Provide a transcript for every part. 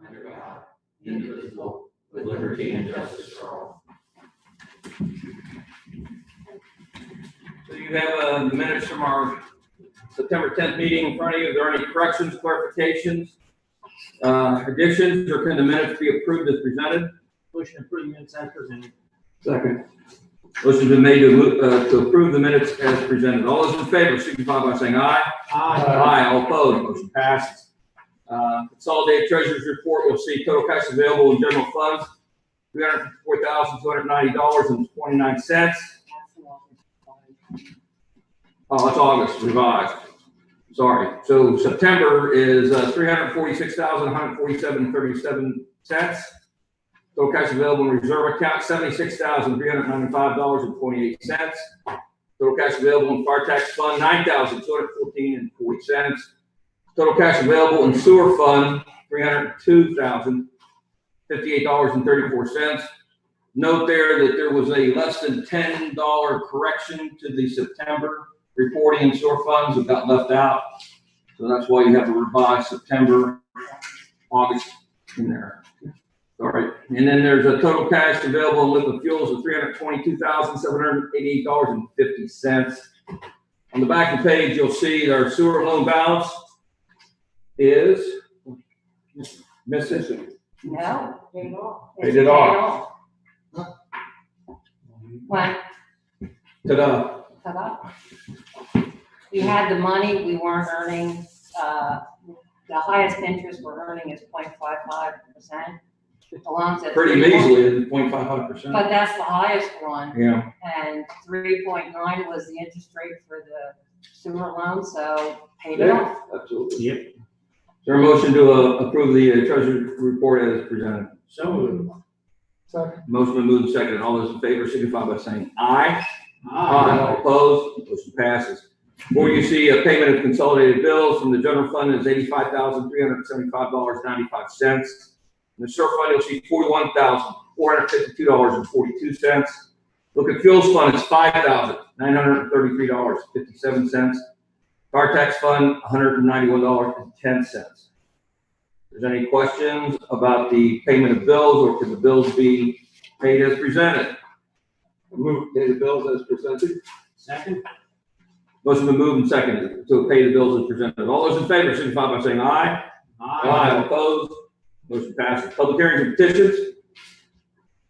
under God, indivisible, with liberty and justice for all. So you have the minutes from our September 10th meeting in front of you. Are there any corrections, clarifications, additions, or can the minutes be approved as presented? Motion to approve the minutes as presented. Second. Motion's been made to approve the minutes as presented. All those in favor signify by saying aye. Aye. Aye. All opposed. Motion passes. Consolidated Treasurer's Report. You'll see total cash available in general funds, $354,290.29. Oh, that's August revised. Sorry. So September is $346,147.37. Total cash available in reserve account, $76,395.28. Total cash available in fire tax fund, $9,214.40. Total cash available in sewer fund, $302,058.34. Note there that there was a less than $10 correction to the September reporting in sewer funds that got left out. So that's why you have a revised September, August in there. All right, and then there's a total cash available in liquid fuels of $322,788.50. On the back of the page, you'll see our sewer loan balance is missing. No, paid off. Paid it off. When? Ta-da. Ta-da. We had the money, we weren't earning, the highest interest we're earning is 0.55%. The loans at Pretty measly at 0.55%. But that's the highest one. Yeah. And 3.9 was the interest rate for the sewer loan, so paid it off. Absolutely. Yep. Is there a motion to approve the treasurer's report as presented? So moved. Second. Motion been moved and seconded. All those in favor signify by saying aye. All opposed. Motion passes. Before you see a payment of consolidated bills from the general fund is $85,375.95. In the sewer fund, you'll see $41,452.42. Look at fuels fund, it's $5,933.57. Car tax fund, $191.10. If there's any questions about the payment of bills, or can the bills be paid as presented? Move to pay the bills as presented. Second. Motion been moved and seconded to pay the bills as presented. All those in favor signify by saying aye. Aye. Opposed. Motion passes. Public hearings and petitions.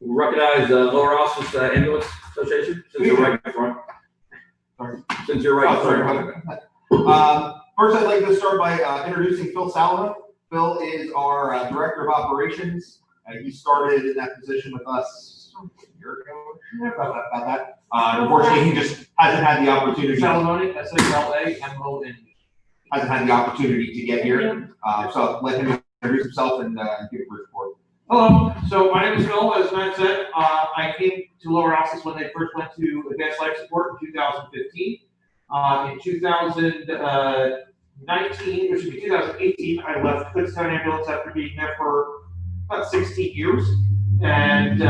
We recognize Lower Office Ambulance Association. Since you're right in front. Sorry. Since you're right in front. First, I'd like to start by introducing Phil Salomon. Phil is our Director of Operations. He started in that position with us a year ago, about that. Unfortunately, he just hasn't had the opportunity. Salomon, S-A-L-A-M-O-N. Hasn't had the opportunity to get here. So I'll let him introduce himself and give a brief report. Hello, so my name is Phil, as Matt said. I came to Lower Office when they first went to Advanced Life Support in 2015. In 2019, which would be 2018, I left Kutztown Ambulance after being there for about 16 years and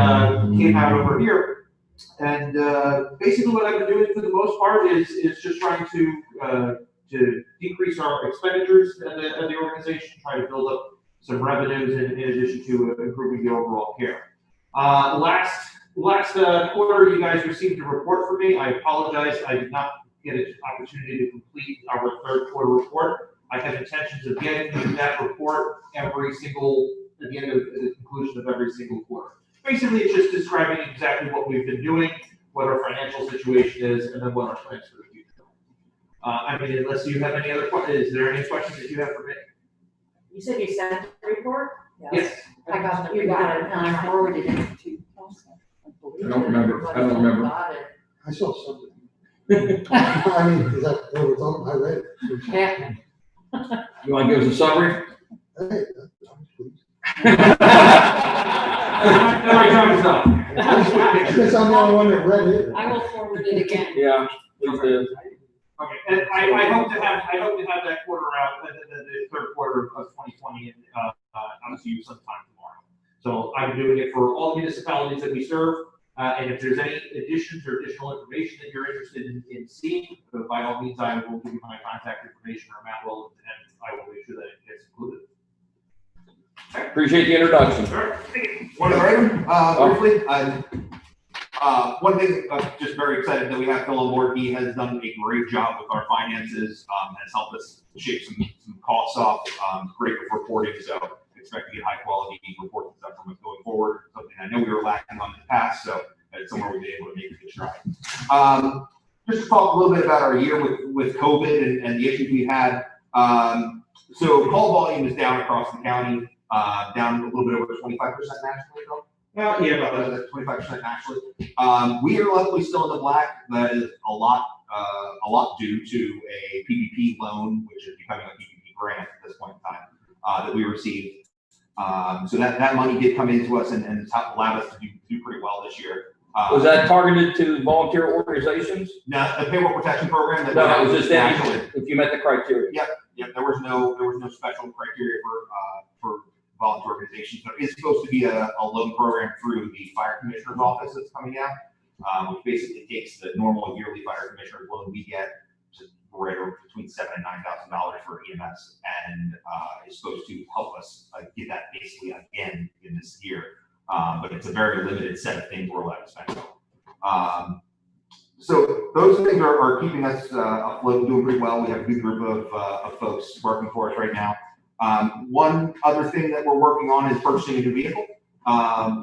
came out over here. And basically what I've been doing for the most part is just trying to decrease our expenditures at the organization, try to build up some revenues in addition to improving the overall care. Last quarter, you guys received a report from me. I apologize, I did not get an opportunity to complete our third quarter report. I have intentions of getting you that report at the end of the conclusion of every single quarter. Basically, it's just describing exactly what we've been doing, what our financial situation is, and then what our plans for the future are. Unless you have any other questions, is there any questions that you have for me? You said you sent the report? Yes. I got the report and I forwarded it to. I don't remember. I saw something. I mean, is that what we're talking? I read it. Yeah. You want to give us a summary? Hey, My time is up. I guess I'm the only one that read it. I will forward it again. Yeah, please do. Okay, and I hope to have that quarter out, the third quarter of 2020, and out to you sometime tomorrow. So I'm doing it for all municipalities that we serve, and if there's any additions or additional information that you're interested in seeing, by all means, I will give you my contact information, or Matt will, and I will make sure that it gets included. Okay. appreciate the introduction. One other item, briefly, one thing, just very excited that we have Phil on board. He has done a great job with our finances, has helped us shave some costs off, great with reporting, so expect to get high quality reports and stuff from us going forward. Something I know we were lacking on in the past, so it's somewhere we've been able to make a good stride. Just to talk a little bit about our year with COVID and the issues we've had. So call volume is down across the county, down a little bit over 25% nationally, though. Yeah, about that. 25% nationally. We are luckily still in the black. That is a lot due to a PPP loan, which is becoming a PPP grant at this point in time, that we received. So that money did come into us and allowed us to do pretty well this year. Was that targeted to volunteer organizations? Now the payroll protection program that No, it was just nationally. if you met the criteria. Yep. There was no special criteria for volunteer organizations. There is supposed to be a loan program through the fire commissioner's office that's coming out, which basically takes the normal yearly fire commissioner's loan we get to right over between $7,000 and $9,000 for EMS, and is supposed to help us get that basically again in this year. But it's a very limited set of things we're allowed to spend. So those things are keeping us afloat, doing pretty well. We have a good group of folks working for us right now. One other thing that we're working on is purchasing a new vehicle.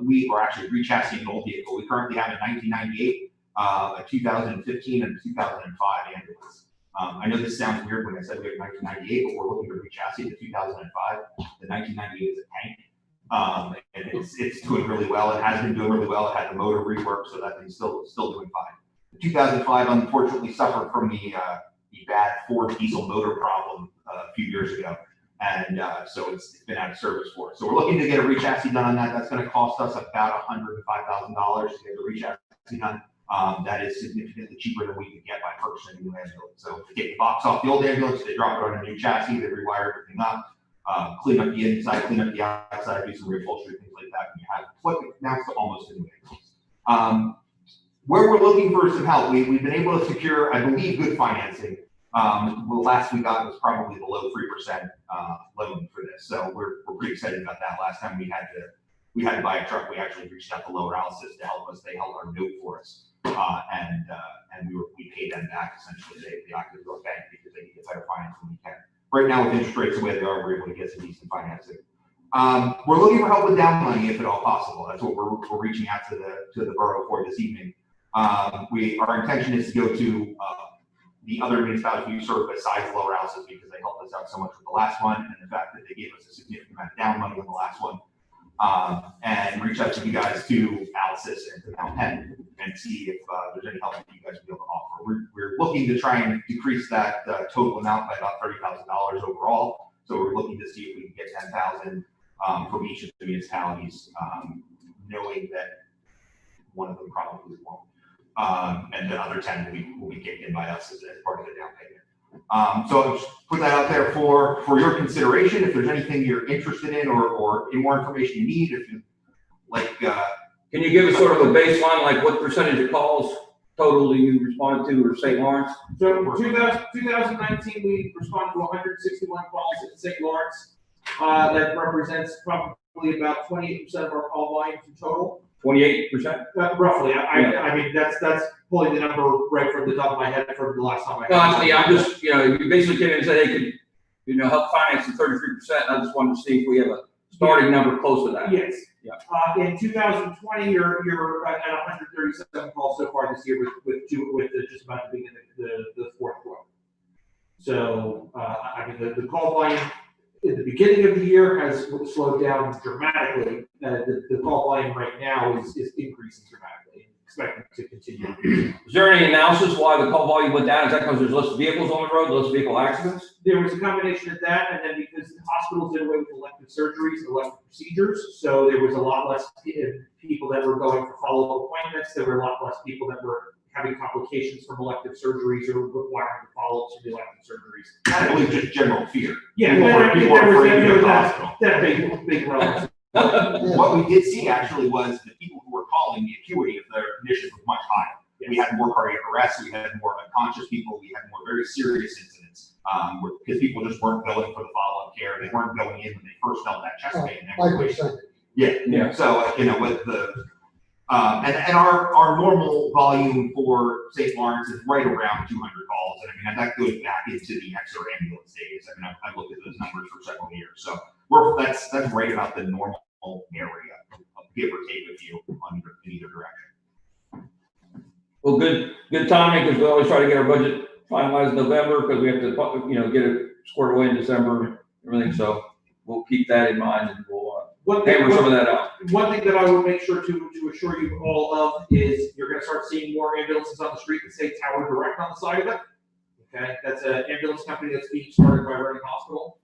We are actually re-chassising an old vehicle. We currently have a 1998, a 2015, and a 2005 ambulance. I know this sounds weird when I said we have 1998, but we're looking to re-chassis the 2005. The 1998 is a tank. And it's doing really well. It has been doing really well. It had the motor rework, so that thing's still doing fine. The 2005 unfortunately suffered from the bad Ford diesel motor problem a few years ago, and so it's been out of service for us. So we're looking to get a re-chassis done on that. That's going to cost us about $105,000 to get the re-chassis done. That is significantly cheaper than we could get by purchasing a new ambulance. So to get the box off the old ambulance, they drop it on a new chassis, they rewire everything up. Clean up the inside, clean up the outside, do some reupholstery, things like that. And you have what amounts to almost a new ambulance. Where we're looking for some help, we've been able to secure, I believe, good financing. The last we got was probably below 3% loan for this, so we're pretty excited about that. Last time we had to buy a truck, we actually reached out to Lower Alice's to help us. They held our note for us, and we paid them back essentially. They acted as our bank because they can get better financing than we can. Right now, with interest rates the way they are, we're able to get some decent financing. We're looking for help with down money, if at all possible. That's what we're reaching out to the borough for this evening. Our intention is to go to the other municipalities we serve besides Lower Alice's, because they helped us out so much with the last one, and the fact that they gave us a significant amount of down money on the last one, and reach out to you guys, to Alice's and to Mount Penn, and see if there's any help that you guys will be able to offer. We're looking to try and decrease that total amount by about $30,000 overall. So we're looking to see if we can get $10,000 from each of the municipalities, knowing that one of them probably won't. And the other 10 will be kicked in by us as part of the down payment. So I'll just put that out there for your consideration. If there's anything you're interested in or any more information you need, if you like. Can you give us sort of a baseline, like what percentage of calls total do you respond to, or St. Lawrence? So in 2019, we responded to 161 calls in St. Lawrence. That represents probably about 28% of our call volume in total. 28%? Roughly. I mean, that's pulling the number right from the top of my head from the last time I had. I'm just, you basically came in and said, hey, could help finance the 33%. I just wanted to see if we have a starting number close to that. Yes. Yeah. In 2020, you're at 137 calls so far this year, with just about to begin the fourth quarter. So I mean, the call volume in the beginning of the year has slowed down dramatically. The call volume right now is increasing dramatically, expecting to continue. Is there any analysis why the call volume went down? Is that because there's less vehicles on the road, less vehicle accidents? There was a combination of that, and then because the hospitals did away with elective surgeries and elective procedures, so there was a lot less people that were going for follow-up appointments. There were a lot less people that were having complications from elective surgeries or requiring follow-ups from the elective surgeries. I believe just general fear. Yeah, People are afraid to go to the hospital. that big relevance. What we did see actually was the people who were calling, the acuity of their conditions was much higher. Yes. We had more cardiac arrests, we had more unconscious people, we had more very serious incidents. Because people just weren't going for the follow-up care. They weren't going in when they first felt that chest pain. They were waiting. 5%. Yeah. So, with the, and our normal volume for St. Lawrence is right around 200 calls. And I mean, that goes back into the extra ambulance days. I mean, I've looked at those numbers for several years. So that's right about the normal area, give or take a few in either direction. Well, good timing, because we always try to get our budget finalized in November, because we have to, get it squared away in December and everything. So we'll keep that in mind, and we'll hammer some of that out. One thing that I would make sure to assure you all of is you're gonna start seeing more ambulances on the street that say Tower Direct on the side of it. Okay, that's an ambulance company that's being started by Reading Hospital.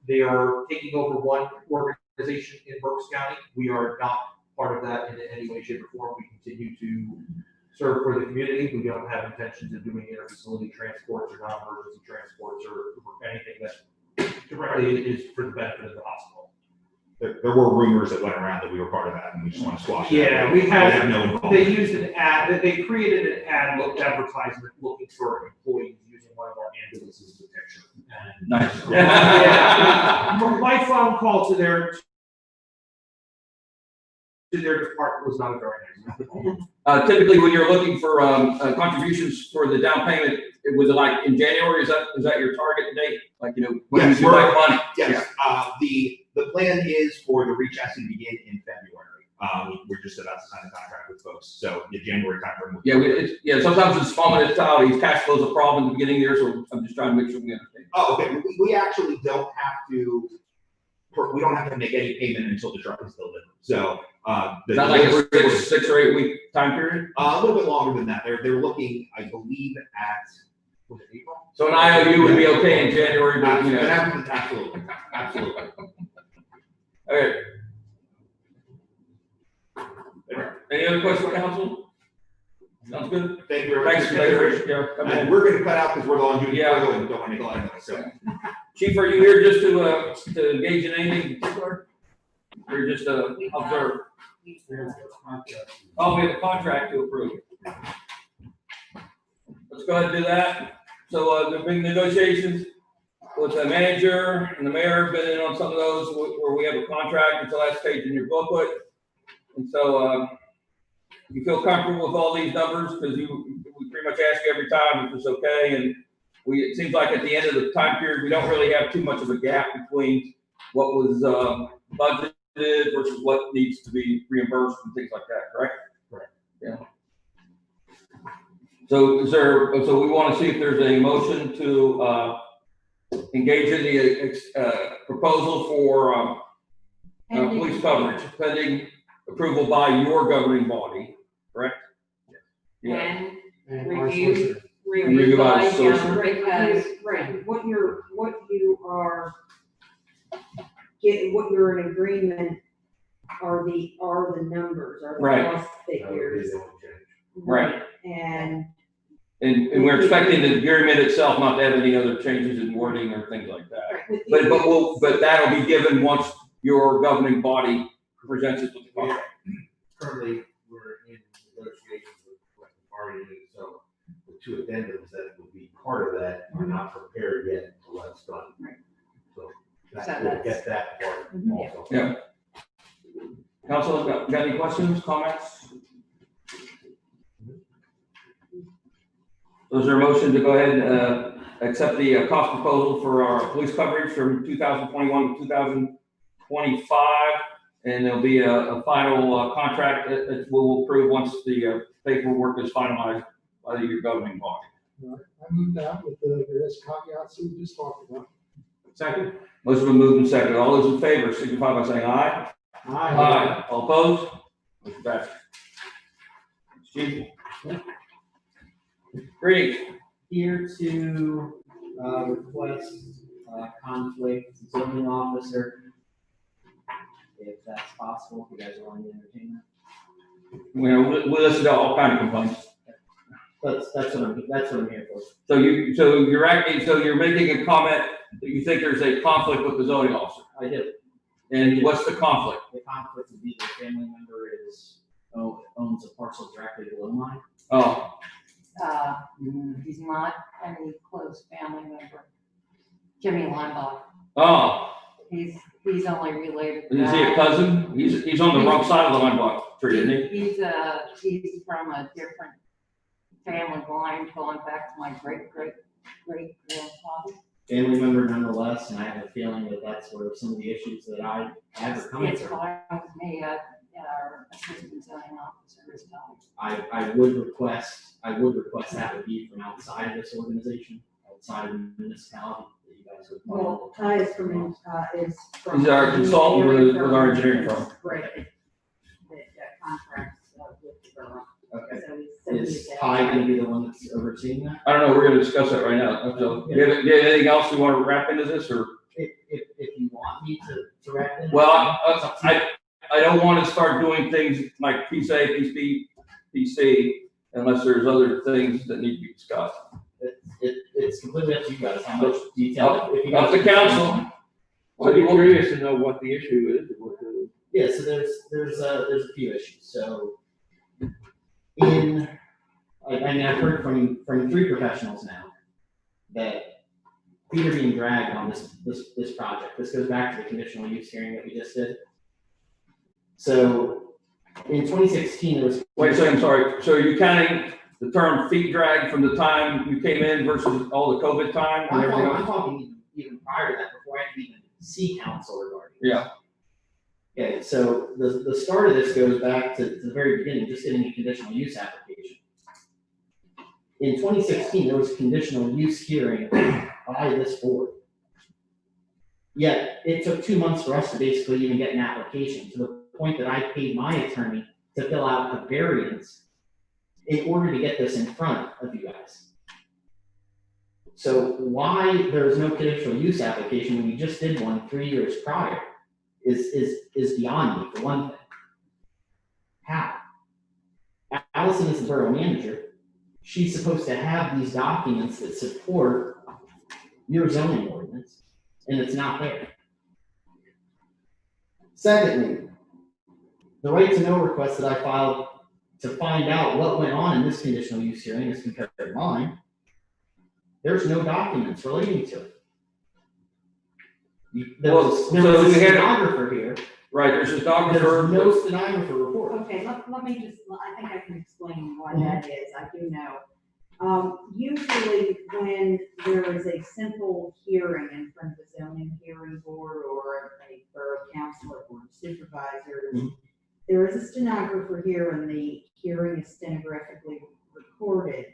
They are taking over one organization in Berks County. We are not part of that in any way, shape, or form. We continue to serve for the community. We don't have intentions of doing inter-facility transports or non-emergency transports or anything that directly is for the benefit of the hospital. There were rumors that went around that we were part of that, and we just want to squash that. Yeah, we have no involvement. They used an ad, they created an advertisement looking for employees using one of our ambulances as a picture. And Nice. yeah, my phone call to their department was not a very nice. Typically, when you're looking for contributions for the down payment, was it like in January? Is that your target date? Like, when Yes, you like money? Yes, the plan is for the retest to begin in February. We're just about to sign a contract with folks, so the January timeframe. Yeah, sometimes it's small municipalities, cash flow's a problem at the beginning there, so I'm just trying to make sure we understand. Oh, okay, we actually don't have to, we don't have to make any payment until the truck is delivered, so. Is that like a 6 or 8 week time period? A little bit longer than that. They're looking, I believe, at, was it April? So an IOU would be okay in January, but Absolutely. All right. Any other questions, council? Sounds good. Thank you very much. Thanks. Yeah, come And on. we're gonna cut out because we're the on duty. Yeah. And don't want to make a lot of noise, so. Chief, are you here just to engage in anything in particular? Or just observe? Oh, we have a contract to approve. Let's go ahead and do that. So the big negotiations with the manager and the mayor have been in on some of those where we have a contract. It's the last page in your booklet. And so you feel comfortable with all these numbers, because we pretty much ask you every time if it's okay. And it seems like at the end of the time period, we don't really have too much of a gap between what was budgeted versus what needs to be reimbursed and things like that, correct? Correct. Yeah. So so we want to see if there's a motion to engage in the proposal for police coverage, pending approval by your governing body, correct? And And our review, solicitor. review by solicitor. because Right, what you are getting, what you're in agreement are the numbers, are the Right. cost figures. Right. And And we're expecting the agreement itself not to have any other changes in wording or things like that. with the- But that'll be given once your governing body presents it with the contract. Currently, we're in negotiations with collective bargaining, so the two addendums that will be part of that are not prepared yet until that's done. Right. So So that will get that part Mhm. also. Yeah. Council, got any questions, comments? So is there a motion to go ahead and accept the cost proposal for our police coverage from 2021 to 2025? And there'll be a final contract that we'll approve once the paperwork is finalized by your governing body. All right, I move that with the various caveats we just talked about. Second? Motion been moved and seconded. All those in favor signify by saying aye. Aye. All opposed? Motion passes. Chief? Greetings. Here to request conflict zoning officer, if that's possible, if you guys are willing to entertain that. We listen to all kinds of complaints. That's what I'm here for. So you're making a comment that you think there's a conflict with the zoning officer. I do. And what's the conflict? The conflict would be the family member owns a parcel directly below mine. Oh, he's not any close family member. Jimmy Linebaugh, Oh, he's only related to is he a that. cousin? He's on the wrong side of the line block tree, isn't he? He's from a different family line going back to my great-great-great-grandfather. Family member nonetheless, and I have a feeling that that's where some of the issues that I have are coming It's from. fine with me, our assistant zoning officer is telling. I would request that would be from outside of this organization, outside of the municipality, that you guys would. Well, Ty is from. He's our consultant with our engineering firm. Right. That contracts with the borough. Okay. So Is he's. Ty gonna be the one that's overseeing that? I don't know, we're gonna discuss that right now. So, do you have anything else you want to wrap into this, or? If you want me to wrap in. Well, I don't want to start doing things like piece A, piece B, piece C, unless there's other things that need to be discussed. It's completely up to you guys, how much detail. if you Up guys- to council. I'd be curious to know what the issue is, what the. Yeah, so there's a few issues, so. I've heard from three professionals now that feet are being dragged on this project. This goes back to the conditional use hearing that we just did. So, in 2016, there was. Wait a second, sorry. So are you counting the term feet drag from the time you came in versus all the COVID time and everything I'm else? talking even prior to that, before I could even see council regarding this. Yeah. Okay, so the start of this goes back to the very beginning, just getting a conditional use application. In 2016, there was a conditional use hearing by this board. Yet, it took 2 months for us to basically even get an application, to the point that I paid my attorney to fill out a variance in order to get this in front of you guys. So why there is no conditional use application when you just did one 3 years prior is beyond me, for one thing. How? Allison is the borough manager. She's supposed to have these documents that support your zoning ordinance, and it's not there. Secondly, the right to know request that I filed to find out what went on in this conditional use hearing as compared to mine, there's no documents relating to it. There was So a we had- stenographer here. Right, there's a There's stenographer. no stenographer report. Okay, let me just, I think I can explain why that is, I do know. Usually when there is a simple hearing in front of the zoning hearing board or a borough council or board of supervisors, there is a stenographer here and the hearing is stenographically recorded.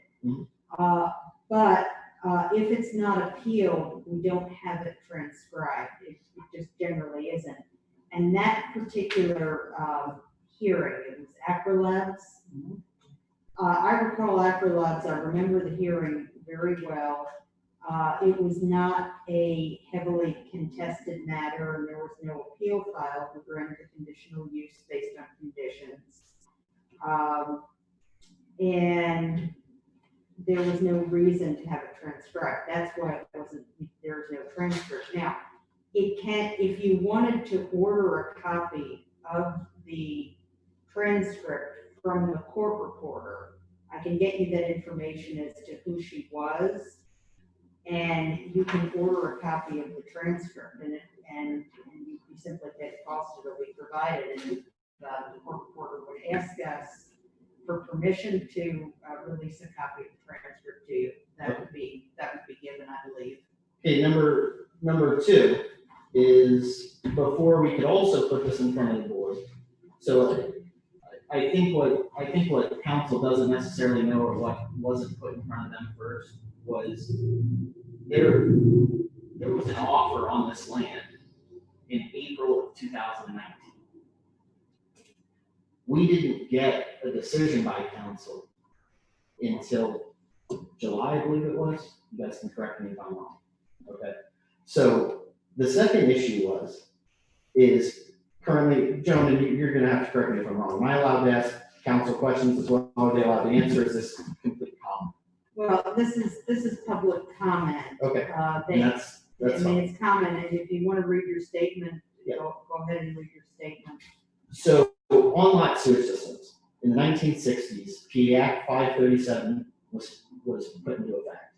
But if it's not appealed, we don't have it transcribed, it just generally isn't. And that particular hearing, it was Acrolabs. I recall Acrolabs, I remember the hearing very well. It was not a heavily contested matter and there was no appeal filed to grant a conditional use based on conditions. And there was no reason to have it transcribed. That's why there's no transcript. Now, if you wanted to order a copy of the transcript from the court reporter, I can get you that information as to who she was, and you can order a copy of the transcript, and you simply get cost it'll be provided, and the court reporter would ask us for permission to release a copy of the transcript to you. That would be given, I believe. Okay, number two is before we could also put this in front of the board. So I think what council doesn't necessarily know, or what wasn't put in front of them first, was there was an offer on this land in April of 2019. We didn't get a decision by council until July, I believe it was. You guys can correct me if I'm wrong. Okay. So the second issue is currently, gentlemen, you're gonna have to correct me if I'm wrong. Am I allowed to ask council questions as well? Are they allowed to answer? Is this complete comment? Well, this is public comment. Okay, They, and that's fine. it's comment, and if you want to read your statement, Yeah. go ahead and read your statement. So on lot sewer systems, in the 1960s, PA Act 537 was put into effect.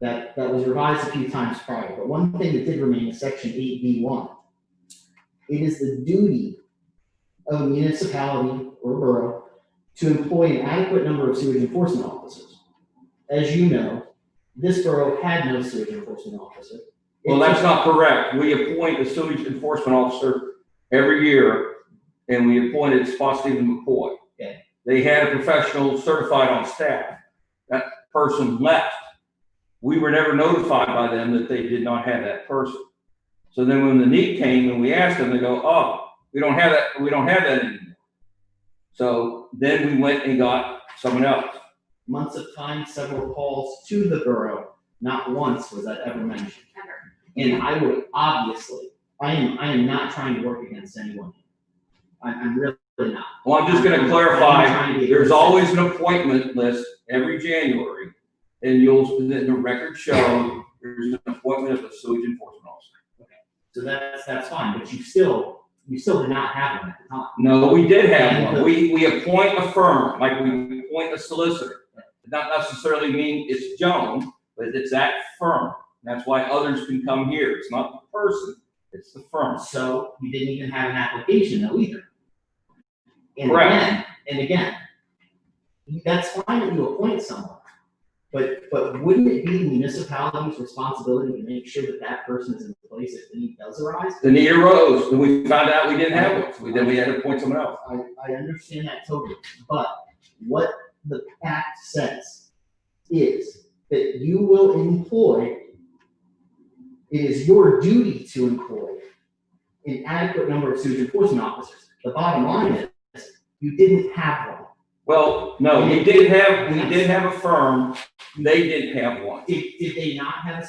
That was revised a few times prior, but one thing that did remain is section 8B1. It is the duty of a municipality or borough to employ an adequate number of sewage enforcement officers. As you know, this borough had no sewage enforcement officer. Well, that's not correct. We appoint a sewage enforcement officer every year, and we appointed Spot Stephen McCoy. Okay. They had a professional certified on staff. That person left. We were never notified by them that they did not have that person. So then when the need came and we asked them, they go, oh, we don't have that anymore. So then we went and got someone else. Months of time, several calls to the borough, not once was that ever mentioned. And I would obviously, I am not trying to work against anyone. I'm really not. Well, I'm just gonna clarify, there's always an appointment list every January, and then the record show there's an appointment of a sewage enforcement officer. So that's fine, but you still did not have one at the time. No, we did have one. We appoint a firm, like we appoint a solicitor. It not necessarily mean it's Joan, but it's that firm. That's why others can come here. It's not the person, it's the firm. So you didn't even have an application though either. And Correct. again, that's fine that you appoint someone, but wouldn't it be the municipality's responsibility to make sure that that person is in place if the need does arise? The need arose, and we found out we didn't have one, so then we had to appoint someone else. I understand that totally, but what the act says is that you will employ, it is your duty to employ an adequate number of sewage enforcement officers. The bottom line is, you didn't have one. Well, no, we did have a firm, they didn't have one. Did they not have,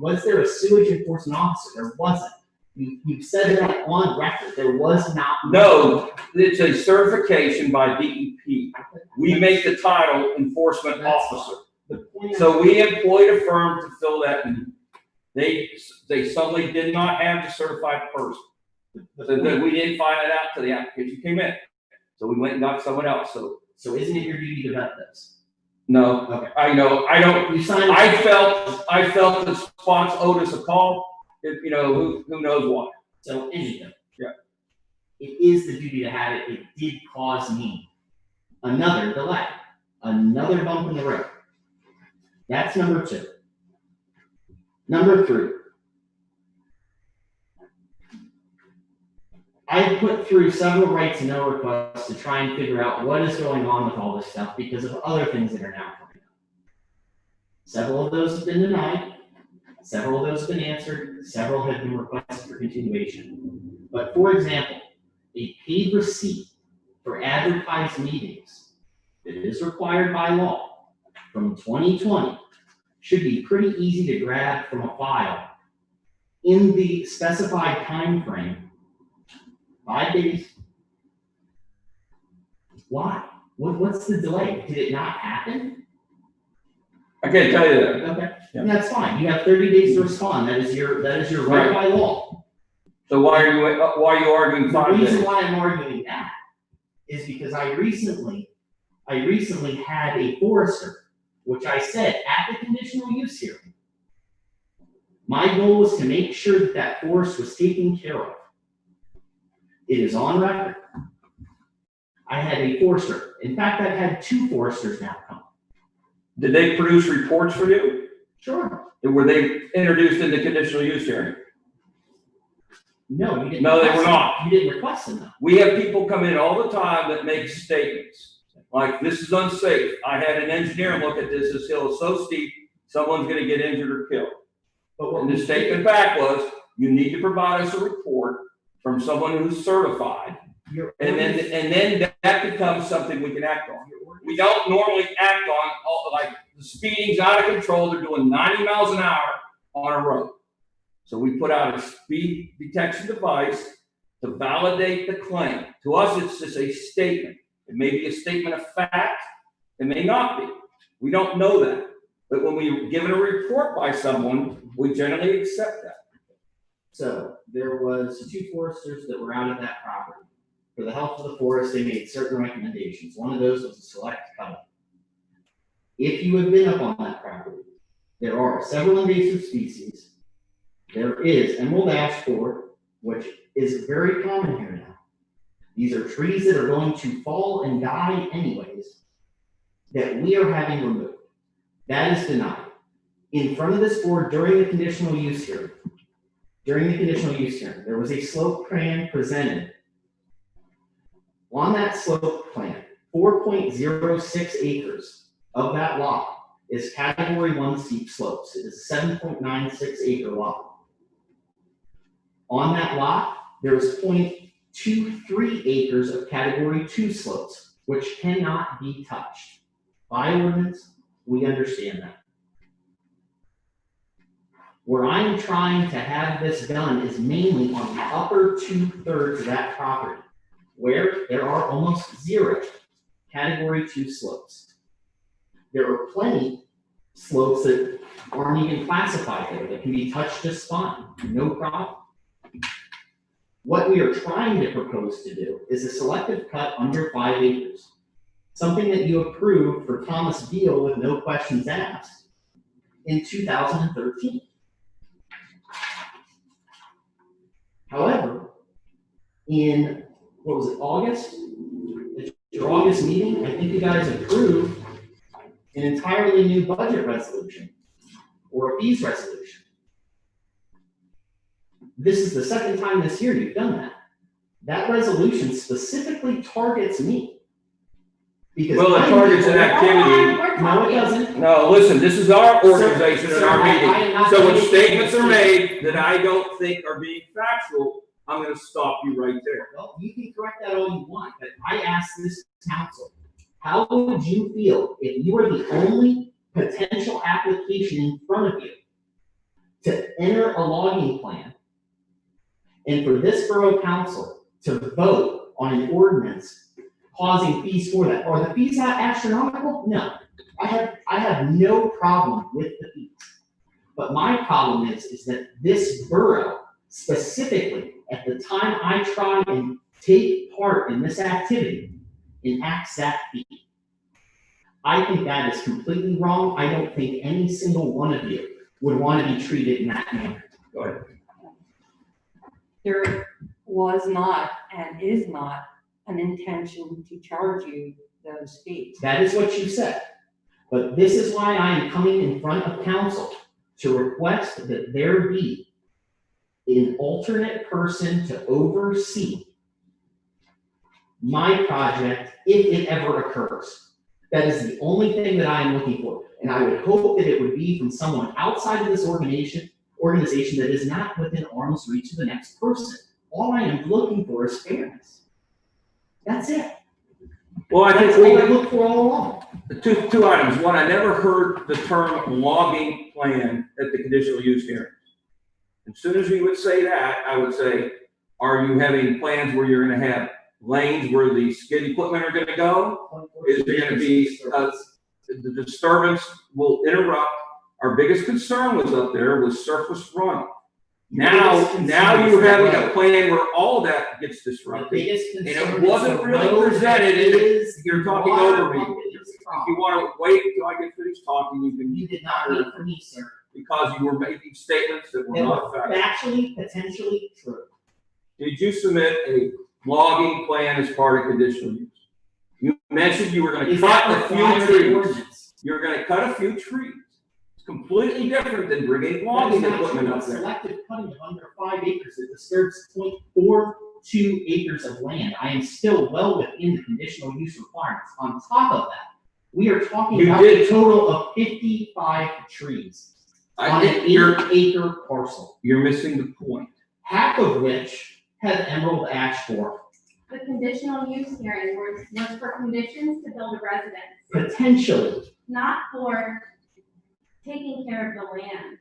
was there a sewage enforcement officer? There wasn't. You said that on record, there was not. No, it's a certification by DEP. We make the title enforcement officer. The point So we employed a firm to fill that need. They suddenly did not have the certified person. So that we didn't find it out till the application came in. So we went and got someone else, So isn't it your duty to vet this? no, Okay. I know, I don't, You signed. I felt that Spots owed us a call, who knows why. So anything. Yeah. It is the duty to have it. It did cause me another delay, another bump in the road. That's number 2. Number 3. I put through several right to know requests to try and figure out what is going on with all this stuff because of other things that are now coming up. Several of those have been denied. Several of those have been answered. Several have been requested for continuation. But for example, a paid receipt for advertised meetings that is required by law from 2020 should be pretty easy to grab from a file in the specified time frame. 5 days. Why? What's the delay? Did it not happen? I can't tell you that. Okay, Yeah. and that's fine. You have 30 days to respond. That is your right by law. So why are you arguing The 5 reason days? why I'm arguing that is because I recently had a forester, which I said at the conditional use hearing, my goal was to make sure that that forest was taken care of. It is on record. I had a forester. In fact, I've had 2 foresters now come. Did they produce reports for you? Sure. Were they introduced in the conditional use hearing? No, you didn't. No, they request were them. not. You didn't request them though. We have people come in all the time that make statements, like, this is unsafe. I had an engineer look at this hill is so steep, someone's gonna get injured or killed. But what And the statement back was, you need to provide us a report from someone who's certified, and then that becomes something we can act on. We don't normally act on, like, the speeding's out of control, they're doing 90 miles an hour on a road. So we put out a speed detection device to validate the claim. To us, it's just a statement. It may be a statement of fact, it may not be. We don't know that. But when we're given a report by someone, we generally accept that. So there was 2 foresters that were out of that property. For the health of the forest, they made certain recommendations. One of those was a select cutting. if you have been up on that property, there are several invasive species. There is emerald ash borer, which is very common here now. These are trees that are going to fall and die anyways, that we are having removed. That is denied. In front of this board during the conditional use hearing, there was a slope plan presented. On that slope plan, 4.06 acres of that lot is category 1 steep slopes. It is a 7.96 acre lot. On that lot, there is 0.23 acres of category 2 slopes, which cannot be touched. By ordinance, we understand that. Where I'm trying to have this done is mainly on the upper 2/3 of that property, where there are almost 0 category 2 slopes. There are plenty slopes that aren't even classified there, that can be touched just fine, no problem. What we are trying to propose to do is a selective cut under 5 acres. Something that you approved for Thomas Beal with no questions asked in 2013. However, in, what was it, August? At your August meeting, I think you guys approved an entirely new budget resolution or a fees resolution. This is the second time this year you've done that. That resolution specifically targets me. Because Well, it targets an activity. No, it doesn't. No, listen, this is our organization and Sir, our I am meeting. not So when making statements are mistakes. made that I don't think are being factual, I'm gonna stop you right there. Well, you can correct that all you want, but I asked this council, how would you feel if you were the only potential application in front of you to enter a logging plan and for this borough council to vote on an ordinance causing fees for that? Are the fees not astronomical? No. I have no problem with the fees. But my problem is that this borough, specifically at the time I try and take part in this activity, enacts that fee. I think that is completely wrong. I don't think any single one of you would want to be treated in that manner. Go ahead. There was not and is not an intention to charge you those fees. That is what you said. But this is why I am coming in front of council to request that there be an alternate person to oversee my project if it ever occurs. That is the only thing that I am looking for. And I would hope that it would be from someone outside of this organization that is not within arm's reach of the next person. All I am looking for is fairness. That's it. Well, I That's think all I look for all along. two items. One, I never heard the term logging plan at the conditional use hearing. As soon as you would say that, I would say, are you having plans where you're gonna have lanes where the skid equipment are gonna go? Is there gonna be, the disturbance will interrupt? Our biggest concern was up there was surface runoff. Now you're having a plan where all that gets The disrupted. biggest And concern it wasn't is really the road presented, is you're the talking water over me. company's If problem. you wanna wait until I get finished talking, you can. You did not wait for me, sir. Because you were making statements that were They not were factual. factually, potentially true. Did you submit a logging plan as part of conditional use? You mentioned you were gonna Is that cut a required in few trees. ordinance? You're gonna cut a few trees. It's completely different than bringing That is logging not equipment true. up there. Selective cutting of under 5 acres, it disturbs 0.42 acres of land. I am still well within the conditional use requirements. On top of that, we are talking You about did- a total of 55 trees I on think an you're 8-acre parcel, you're missing the point. half of which have emerald ash borer. The conditional use hearing was for conditions to build a residence, Potentially, not for taking care of the land.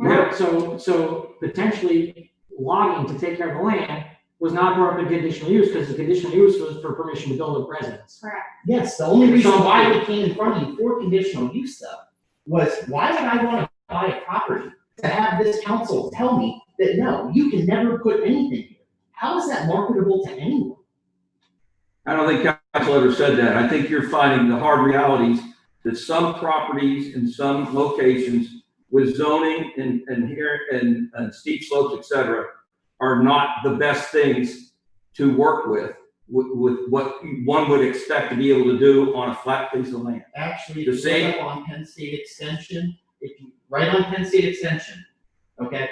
Yeah. So potentially logging to take care of the land was not part of the conditional use, because the conditional use was for permission to build a residence. Correct. yes, the only reason why we came in front of you for conditional use stuff was, why would I want to buy a property to have this council tell me that, no, you can never put anything here? How is that marketable to anyone? I don't think council ever said that. I think you're finding the hard realities that some properties in some locations with zoning and steep slopes, et cetera, are not the best things to work with what one would expect to be able to do on a flat piece of land. Actually, The if you same- look up on Penn State Extension, if you, right on Penn State Extension, okay,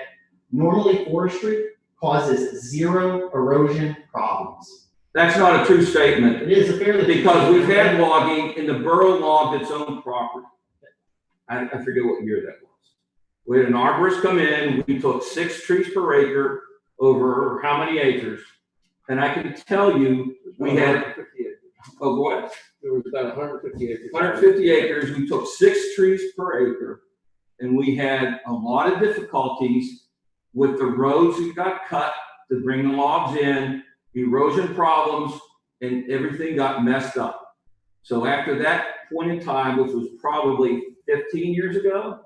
normally forestry causes 0 erosion problems. That's not a true statement, It is a fairly. because we've had logging, and the borough logged its own property. I forget what year that was. We had an arborist come in, we took 6 trees per acre over how many acres? And I can tell you, we had, 150 acres. of what? There was about 150 acres. 150 acres, we took 6 trees per acre, and we had a lot of difficulties with the roads that got cut to bring the logs in, erosion problems, and everything got messed up. So after that point in time, which was probably 15 years ago,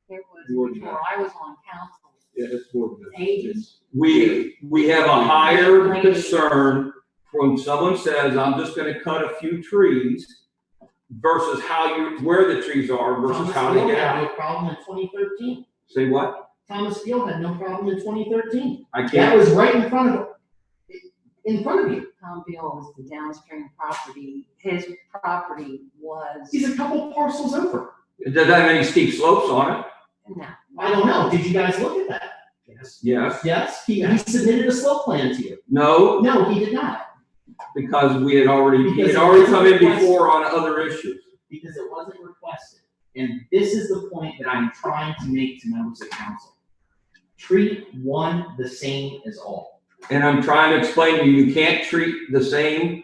It More was than before I was on council. Yeah, it's more than that. Ages. we have a higher concern when someone says, I'm just gonna cut a few trees versus where the trees are versus Thomas how they Field get had out. no problem in 2013. Say what? Thomas Field had no problem in 2013. I That can't, was right in front of you. Tom Beal was the downstream property. His property was, He's a couple parcels over. it doesn't have any steep slopes on it. no. I don't know. Did you guys look at that? Yes. Yes, Yes, he submitted a slope plan to you. no, No, he did not, because he had already Because come in before on other issues. because it wasn't requested. And this is the point that I'm trying to make to members of council. Treat one the same as all. And I'm trying to explain to you, you can't treat the same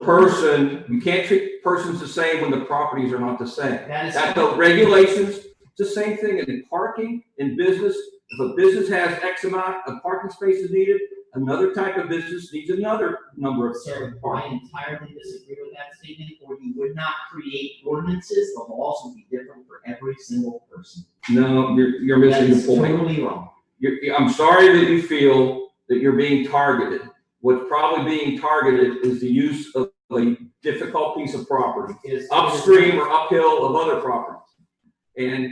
person, you can't treat persons the same when the properties are not the same. That is. That's the regulations, it's the same thing in parking, in business. If a business has X amount of parking spaces needed, another type of business needs another number of Sir, I parking. entirely disagree with that statement, or you would not create ordinances, the laws would be different for every single person. No, you're That missing is the point. totally wrong. I'm sorry that you feel that you're being targeted. What's probably being targeted is the use of a difficult piece of property, upstream or uphill of other properties. And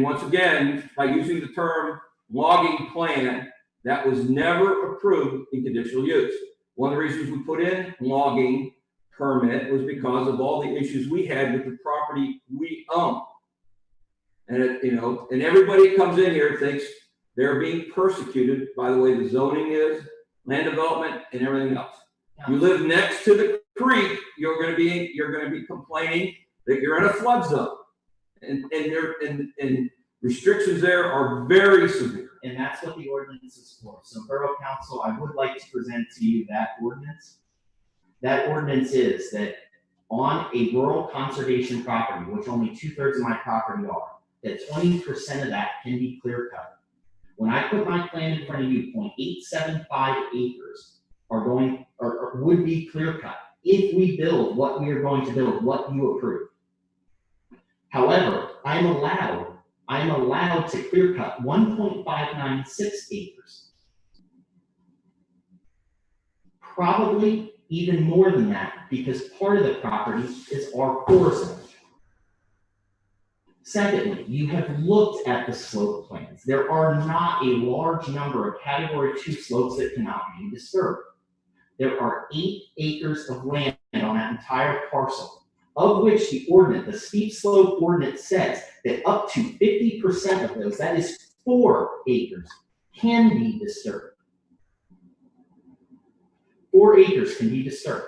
once again, by using the term logging plan, that was never approved in conditional use. One of the reasons we put in logging permit was because of all the issues we had with the property we own. And and everybody comes in here thinks they're being persecuted by the way the zoning is, land development, and everything else. You live next to the creek, you're gonna be complaining that you're in a flood zone. And restrictions there are very severe. And that's what the ordinance is for. So Borough Council, I would like to present to you that ordinance. That ordinance is that on a rural conservation property, which only 2/3 of my property are, that 20% of that can be clear cut. When I put my plan in front of you, 0.875 acres would be clear cut if we build what we are going to build, what you approve. However, I'm allowed to clear cut 1.596 acres. Probably even more than that, because part of the property is R4 zone. Secondly, you have looked at the slope plans. There are not a large number of category 2 slopes that cannot be disturbed. There are 8 acres of land on that entire parcel, of which the steep slope ordinance says that up to 50% of those, that is 4 acres, can be disturbed. 4 acres can be disturbed.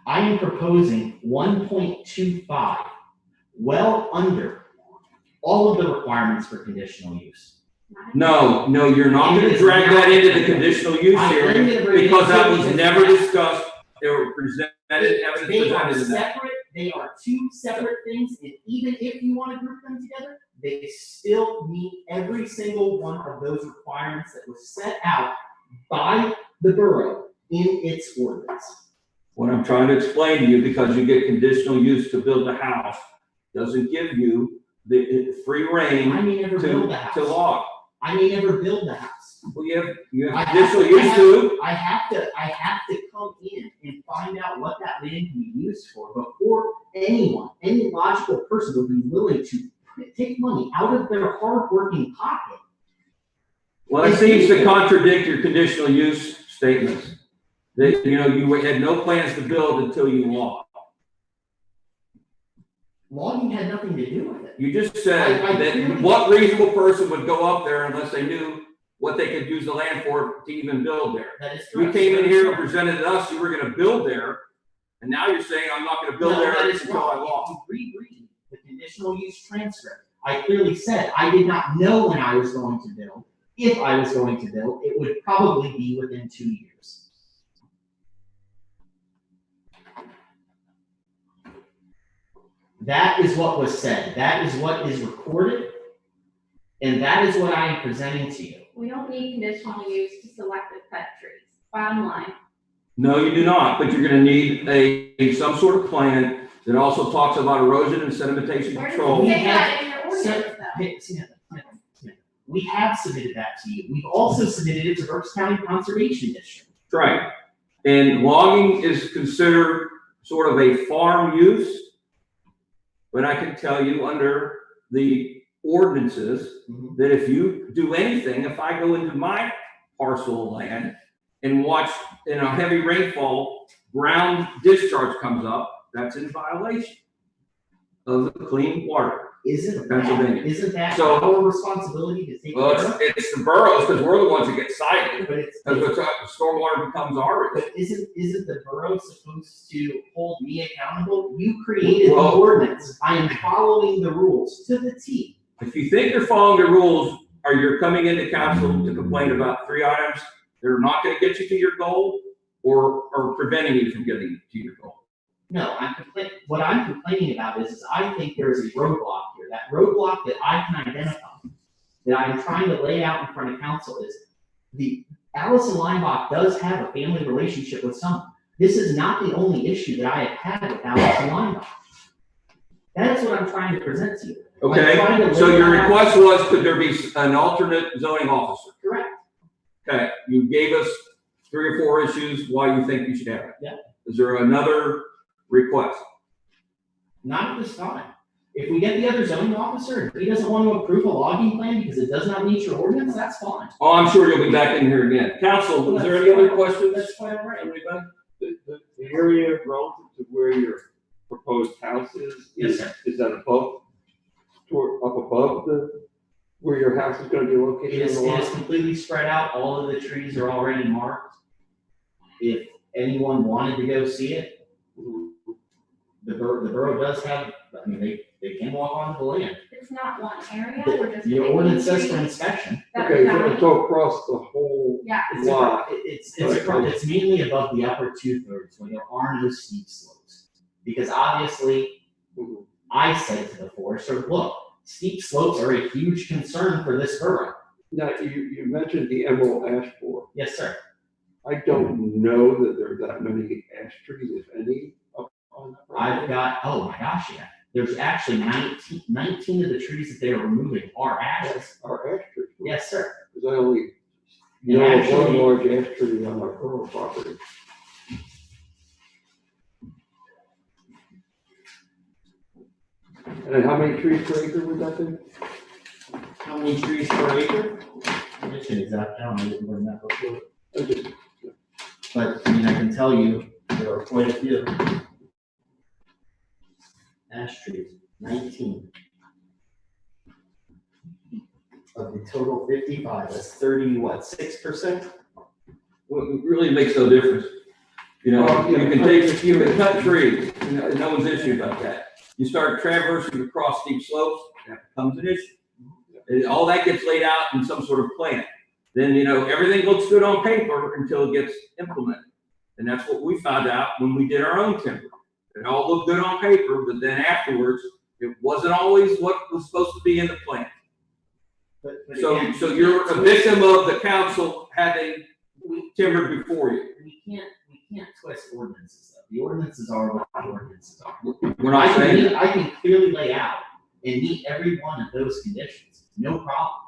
I am proposing 1.25, well under all of the requirements for conditional use. No, you're not gonna drag that into the conditional use hearing because that was never discussed. They were presented, evidence They are presented in that. separate, they are 2 separate things, and even if you want to group them together, they still meet every single one of those requirements that was set out by the borough in its ordinance. What I'm trying to explain to you, because you get conditional use to build a house, doesn't give you the free reign I may never build the to house. log. I may never build the house. Well, you I have have conditional to- use to. I have to come in and find out what that land can be used for before anyone, any logical person would be willing to take money out of their hard-working pocket. Well, it seems to contradict your conditional use statements. That, you know, you had no plans to build until you logged. Logging had nothing to do with it. You just said that what reasonable person would go up there unless they knew what they could use the land for to even build there? That is You correct. came in here and presented to us, you were gonna build there, and now you're saying, I'm not gonna build No, there that is until I wrong. log. If you reread the conditional use transcript, I clearly said I did not know when I was going to build. If I was going to build, it would probably be within 2 years. That is what was said. That is what is recorded. And that is what I am presenting to you. We don't need conditional use to selective cut trees, bottom line. No, you do not, but you're gonna need some sort of plan that also talks about erosion and sedimentation Where does control. it say that in your ordinance though? Hey, Samantha, we have submitted that to you. We've also submitted it to Berks County Conservation District. Right. And logging is considered sort of a farm use. But I can tell you under the ordinances that if you do anything, if I go into my parcel of land and watch in a heavy rainfall, ground discharge comes up, that's in violation of the clean water. Isn't Pennsylvania. that So- our responsibility to take Well, care of? it's the boroughs, because we're the ones that get cited, But it's, because stormwater becomes ours. but isn't the borough supposed to hold me accountable? You created the Well- ordinance. I am following the rules to the T. If you think you're following the rules, or you're coming into council to complain about 3 items that are not gonna get you to your goal, or preventing you from getting to your goal. No, what I'm complaining about is I think there is a roadblock here. That roadblock that I can identify, that I'm trying to lay out in front of council is the Allison Leinbach does have a family relationship with someone. This is not the only issue that I have had with Allison Leinbach. That is what I'm trying to present to you. I'm trying to Okay, so lay your out- request was, could there be an alternate zoning officer? Correct. Okay, you gave us 3 or 4 issues why you think you should have it. Yeah. Is there another request? Not at this time. If we get the other zoning officer, if he doesn't want to approve a logging plan because it does not meet your ordinance, that's fine. Oh, I'm sure you'll be back in here again. Council, is there any other questions? That's quite all right. Anybody? The area relative to where your proposed house is? Yes, sir. Is that above, up above where your house is gonna be It located is, in the it is lot? completely spread out. All of the trees are already marked. If anyone wanted to go see it, the borough does have, I mean, they can walk onto the land. It's not one area, we're just. Your picking ordinance says for trees inspection. that Okay, we so found. it's all across the whole Yeah, It's, lot. it's mainly above the upper 2/3 where there are no steep slopes. Because obviously, Mhm. I said to the forester, look, steep slopes are a huge concern for this borough. Now, you mentioned the emerald ash borer. Yes, sir. I don't know that there are that many ash trees, if any, up on that. I've got, oh my gosh, yeah. There's actually 19 of the trees that they are removing are ashes. Our ash trees. Yes, sir. Because I only And know of one actually- large ash tree on our rural property. And how many trees per acre would that be? How many trees per acre? I'm just an exact count, I didn't learn that before. I just- But, I mean, I can tell you, there are quite a few. Ash trees, 19. Of the total 55, that's 6%? Well, it really makes no difference. You know, Well, you yeah, can cut trees, no one's issue about that. You start traversing across steep slopes, that becomes an issue. And all that gets laid out in some sort of plan. Then, you know, everything looks good on paper until it gets implemented. And that's what we found out when we did our own timber. It all looked good on paper, but then afterwards, it wasn't always what was supposed to be in the plan. But So, again, so you're a victim of the council having timber before you. we can't twist ordinances though. The ordinances are what the ordinances are. We're not saying that. I can clearly lay out and meet every one of those conditions, no problem.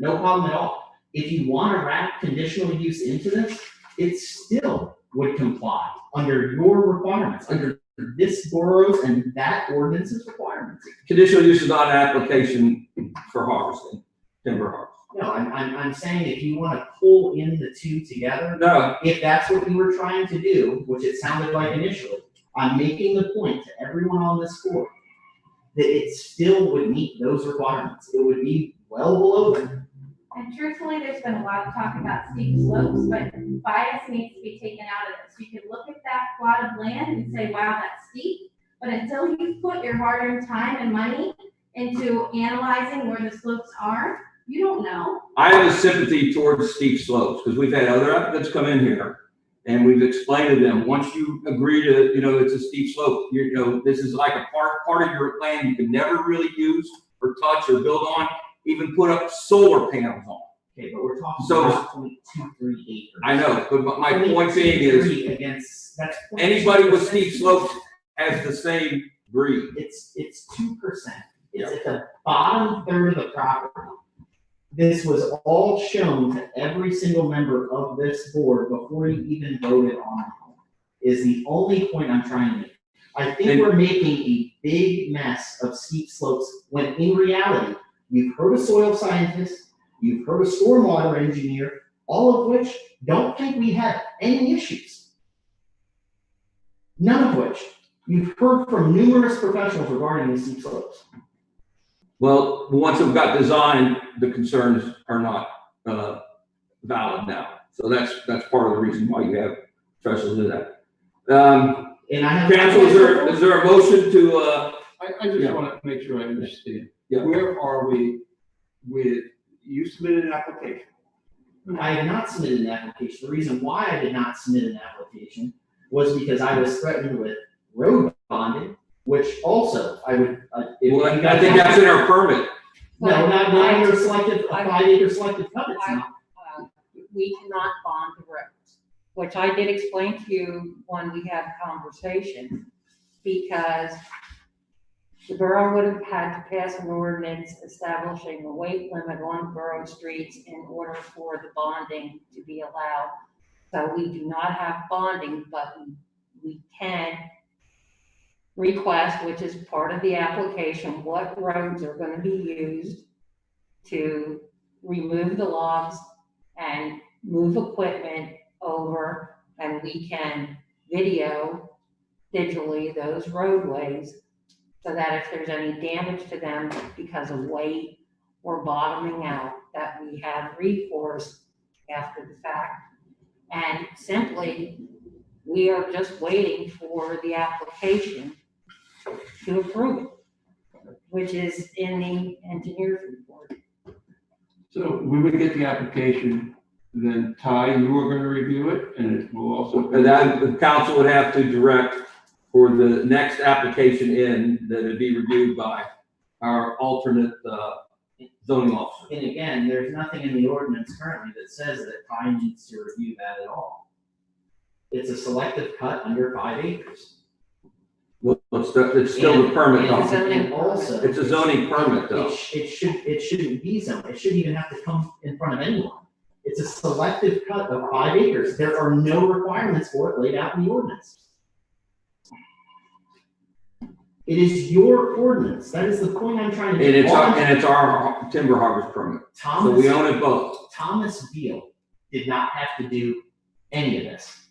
No problem at all. If you want to wrap conditional use into this, it still would comply under your requirements, under this borough's and that ordinance's requirements. Conditional use is not an application for harvesting, timber harvest. No, I'm saying if you wanna pull in the two together, No, if that's what you were trying to do, which it sounded like initially, I'm making the point to everyone on this board that it still would meet those requirements. It would be well below them. And truthfully, there's been a lot of talk about steep slopes, but bias needs to be taken out of this. You can look at that plot of land and say, wow, that's steep, but until you put your hard-earned time and money into analyzing where the slopes are, you don't know. I have a sympathy towards steep slopes, because we've had other applicants come in here, and we've explained to them, once you agree to, it's a steep slope, this is like a part of your land you can never really use or touch or build on, even put up solar panels on. Okay, but we're talking So- about 0.23 acres. I know, but my point being is, 0.23 against, that's anybody with 0.2%. steep slopes has the same breed. It's 2%. It's at the bottom third of the property. This was all shown to every single member of this board before you even voted on it, is the only point I'm trying to make. I think we're making a big mess of steep slopes when in reality, you've heard a soil scientist, you've heard a stormwater engineer, all of which don't think we have any issues. None of which. You've heard from numerous professionals regarding these steep slopes. Well, once it got designed, the concerns are not valid now. So that's part of the reason why you have professionals do that. And I have. Council, is there a motion to, I just Yeah. want to make sure I understand. Yeah. Where are we with, you submitted an application? I have not submitted an application. The reason why I did not submit an application was because I was threatened with road bonding, which also I would, if well, you I guys. think that's in our permit. No, not under selective, a 5-acre selective cut, it's not. We cannot bond the roads, which I did explain to you when we had a conversation, because the borough would have had to pass an ordinance establishing a weight limit on borough streets in order for the bonding to be allowed. So we do not have bonding, but we can request, which is part of the application, what roads are gonna be used to remove the logs and move equipment over, and we can video digitally those roadways so that if there's any damage to them because of weight or bottoming out, that we have recourse after the fact. And simply, we are just waiting for the application to approve it, which is in the engineer's report. So we would get the application, then Ty, you are going to review it, and it will also. And then the council would have to direct for the next application that it'd be reviewed by our alternate zoning officer. And again, there's nothing in the ordinance currently that says that Ty needs to review that at all. It's a selective cut under 5 acres. Well, it's still the permit, and though. it's zoning And also. It's a zoning permit, though. It shouldn't be zoned. It shouldn't even have to come in front of anyone. It's a selective cut of 5 acres. There are no requirements for it laid out in the ordinance. It is your ordinance. That is the point I'm trying to And make. it's our timber harvest permit, so we own it both. Thomas Beal did not have to do any of this.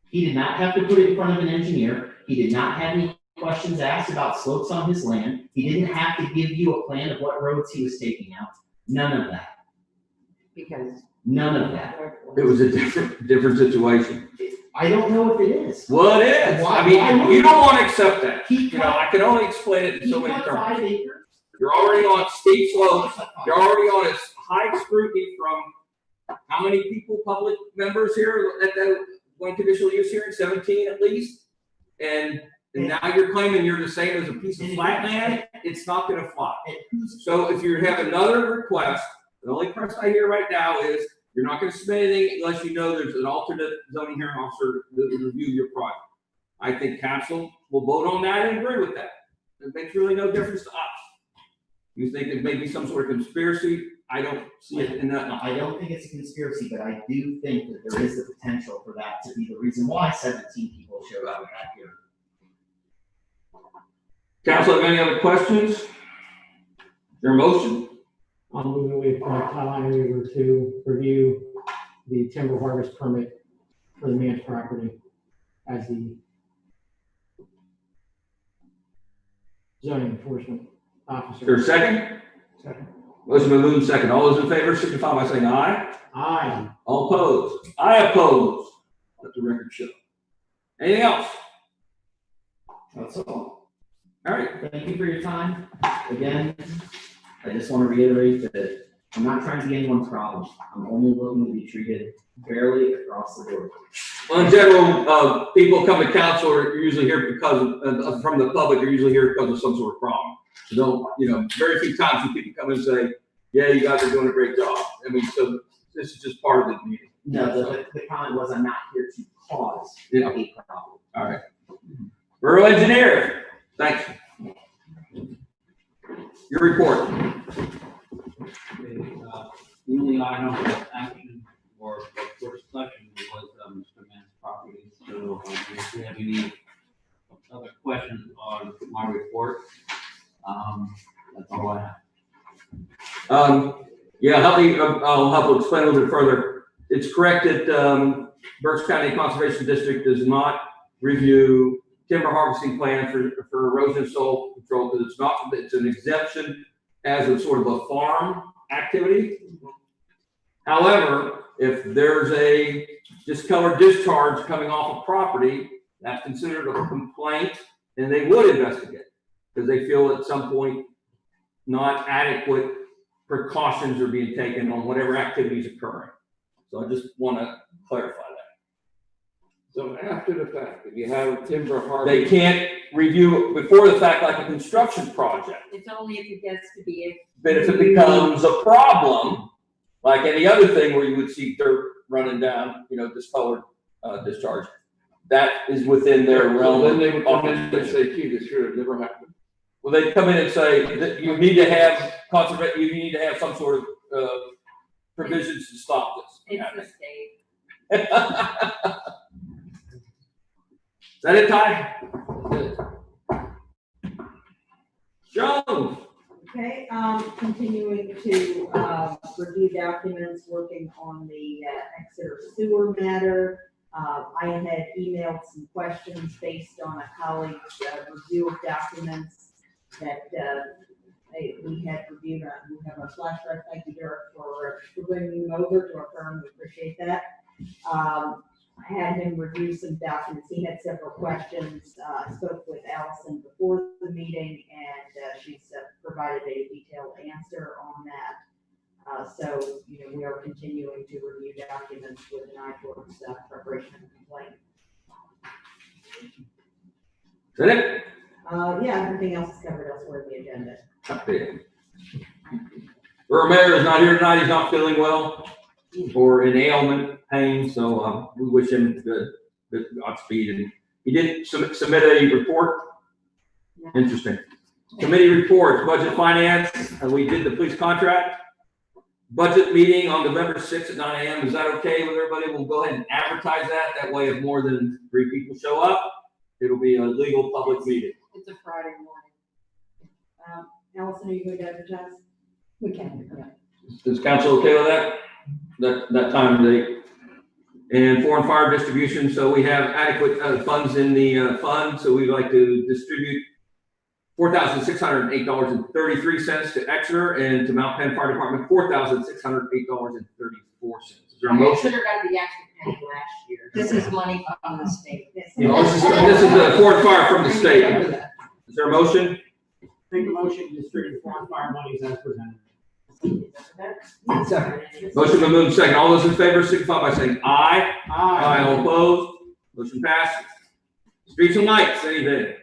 He did not have to put it in front of an engineer. He did not have any questions asked about slopes on his land. He didn't have to give you a plan of what roads he was taking out. None of that. Because. None of that. It was a different situation. I don't know if it is. Well, it is. Why- I mean, why- you don't want to accept that. He I can only explain it in He so many cut terms. 5 acres. You're already on steep slopes. You're already on a high scrutiny from how many people, public members here at the one conditional use hearing, 17 at least? And now you're claiming you're the same as a piece of flat land? It's not gonna fly. So if you have another request, the only request I hear right now is you're not gonna submit anything unless you know there's an alternate zoning hearing officer that will review your project. I think council will vote on that and agree with that. It makes really no difference to us. You think it may be some sort of conspiracy? I don't see it in that. I don't think it's a conspiracy, but I do think that there is the potential for that to be the reason why 17 people showed up at that hearing. Council, have any other questions? Your motion? I'm moving away from Kyle Weaver to review the timber harvest permit for the man's property as the zoning enforcement Is there a officer. second? Second. Motion been moved second. All those in favor signify by saying aye. Aye. All opposed? I oppose. Let the record show. Anything else? That's all. All right. Thank you for your time. Again, I just want to reiterate that I'm not trying to be anyone's problem. I'm only looking to be treated fairly across the board. Well, in general, people come to council are usually here because of, from the public are usually here because of some sort of problem. So don't, very few times when people come in and say, yeah, you guys are doing a great job. I mean, so this is just part of the meeting. No, the comment was I'm not here to cause a problem. All right. Borough engineer, thanks. Your report. The only item of action or first selection was Mr. Mann's property. So if you have any other questions on my report, that's all I have. Yeah, I'll help explain a little bit further. It's correct that Berks County Conservation District does not review timber harvesting plan for erosion and soil control because it's an exemption as a sort of a farm activity. However, if there's a discolored discharge coming off of property, that's considered a complaint and they would investigate because they feel at some point not adequate precautions are being taken on whatever activity is occurring. So I just want to clarify that. So after the fact, if you have timber harvest. They can't review before the fact like a construction project. It's only if it gets to be But if it becomes a problem, like any other thing where you would see dirt running down, discolored discharge, that is within their realm. So then they would come in and say, gee, this should have never happened. Well, they come in and say that you need to have you need to have some sort of provisions to stop this. It's the state. Is that it, Ty? Jones. Okay, continuing to, review documents, working on the, Exeter sewer matter. I had emailed some questions based on a colleague's, review of documents that, we had reviewed. We have a flash drive. Thank you, Derek, for bringing them over to our firm. We appreciate that. I had him review some documents. He had several questions. I spoke with Allison before the meeting, and she's provided a detailed answer on that. So, we are continuing to review documents with an eye towards preparation of a complaint. Is that it? Yeah, everything else is covered elsewhere in the agenda. Okay. Borough Mayor is not here tonight. He's not feeling well or in ailment, pain, so we wish him good Godspeed. And he did submit a report. Interesting. Committee reports, budget finance, and we did the police contract. Budget meeting on November 6th at 9 a.m. Is that okay with everybody? We'll go ahead and advertise that. That way, if more than 3 people show up, it'll be a legal public meeting. It's a Friday morning. Allison, are you going to advertise? We can, yeah. Is council okay with that? That time of day? And foreign fire distribution, so we have adequate funds in the fund, so we'd like to distribute $4,608.33 to Exeter and to Mount Penn Fire Department, $4,608.34. Is there a motion? Should have got the extra penny last year. This is money from the state. Oh, this is the foreign fire from the state. Is there a motion? Make a motion to distribute foreign fire monies as presented. Motion been moved second. All those in favor signify by saying aye. Aye. All opposed? Motion passes. Streets and lights, anything?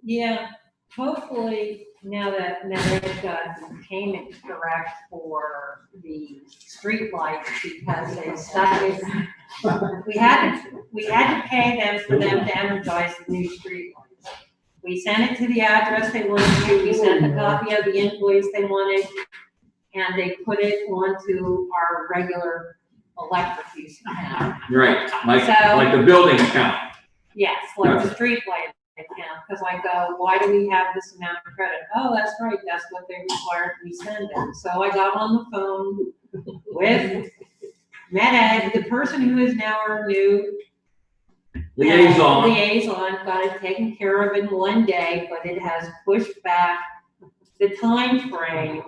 Yeah, hopefully now that Medic got the payment correct for the street lights because they started, we had to pay them for them to energize the new street lights. We sent it to the address they wanted to, we sent a copy of the invoice they wanted, and they put it onto our regular electric use account. Right, like So- the building account. Yes, like the street light account, because I go, why do we have this amount of credit? Oh, that's right, that's what they required we send them. So I got on the phone with Med Ed, the person who is now our new liaison, got it taken care of in one day, but it has pushed back the time frame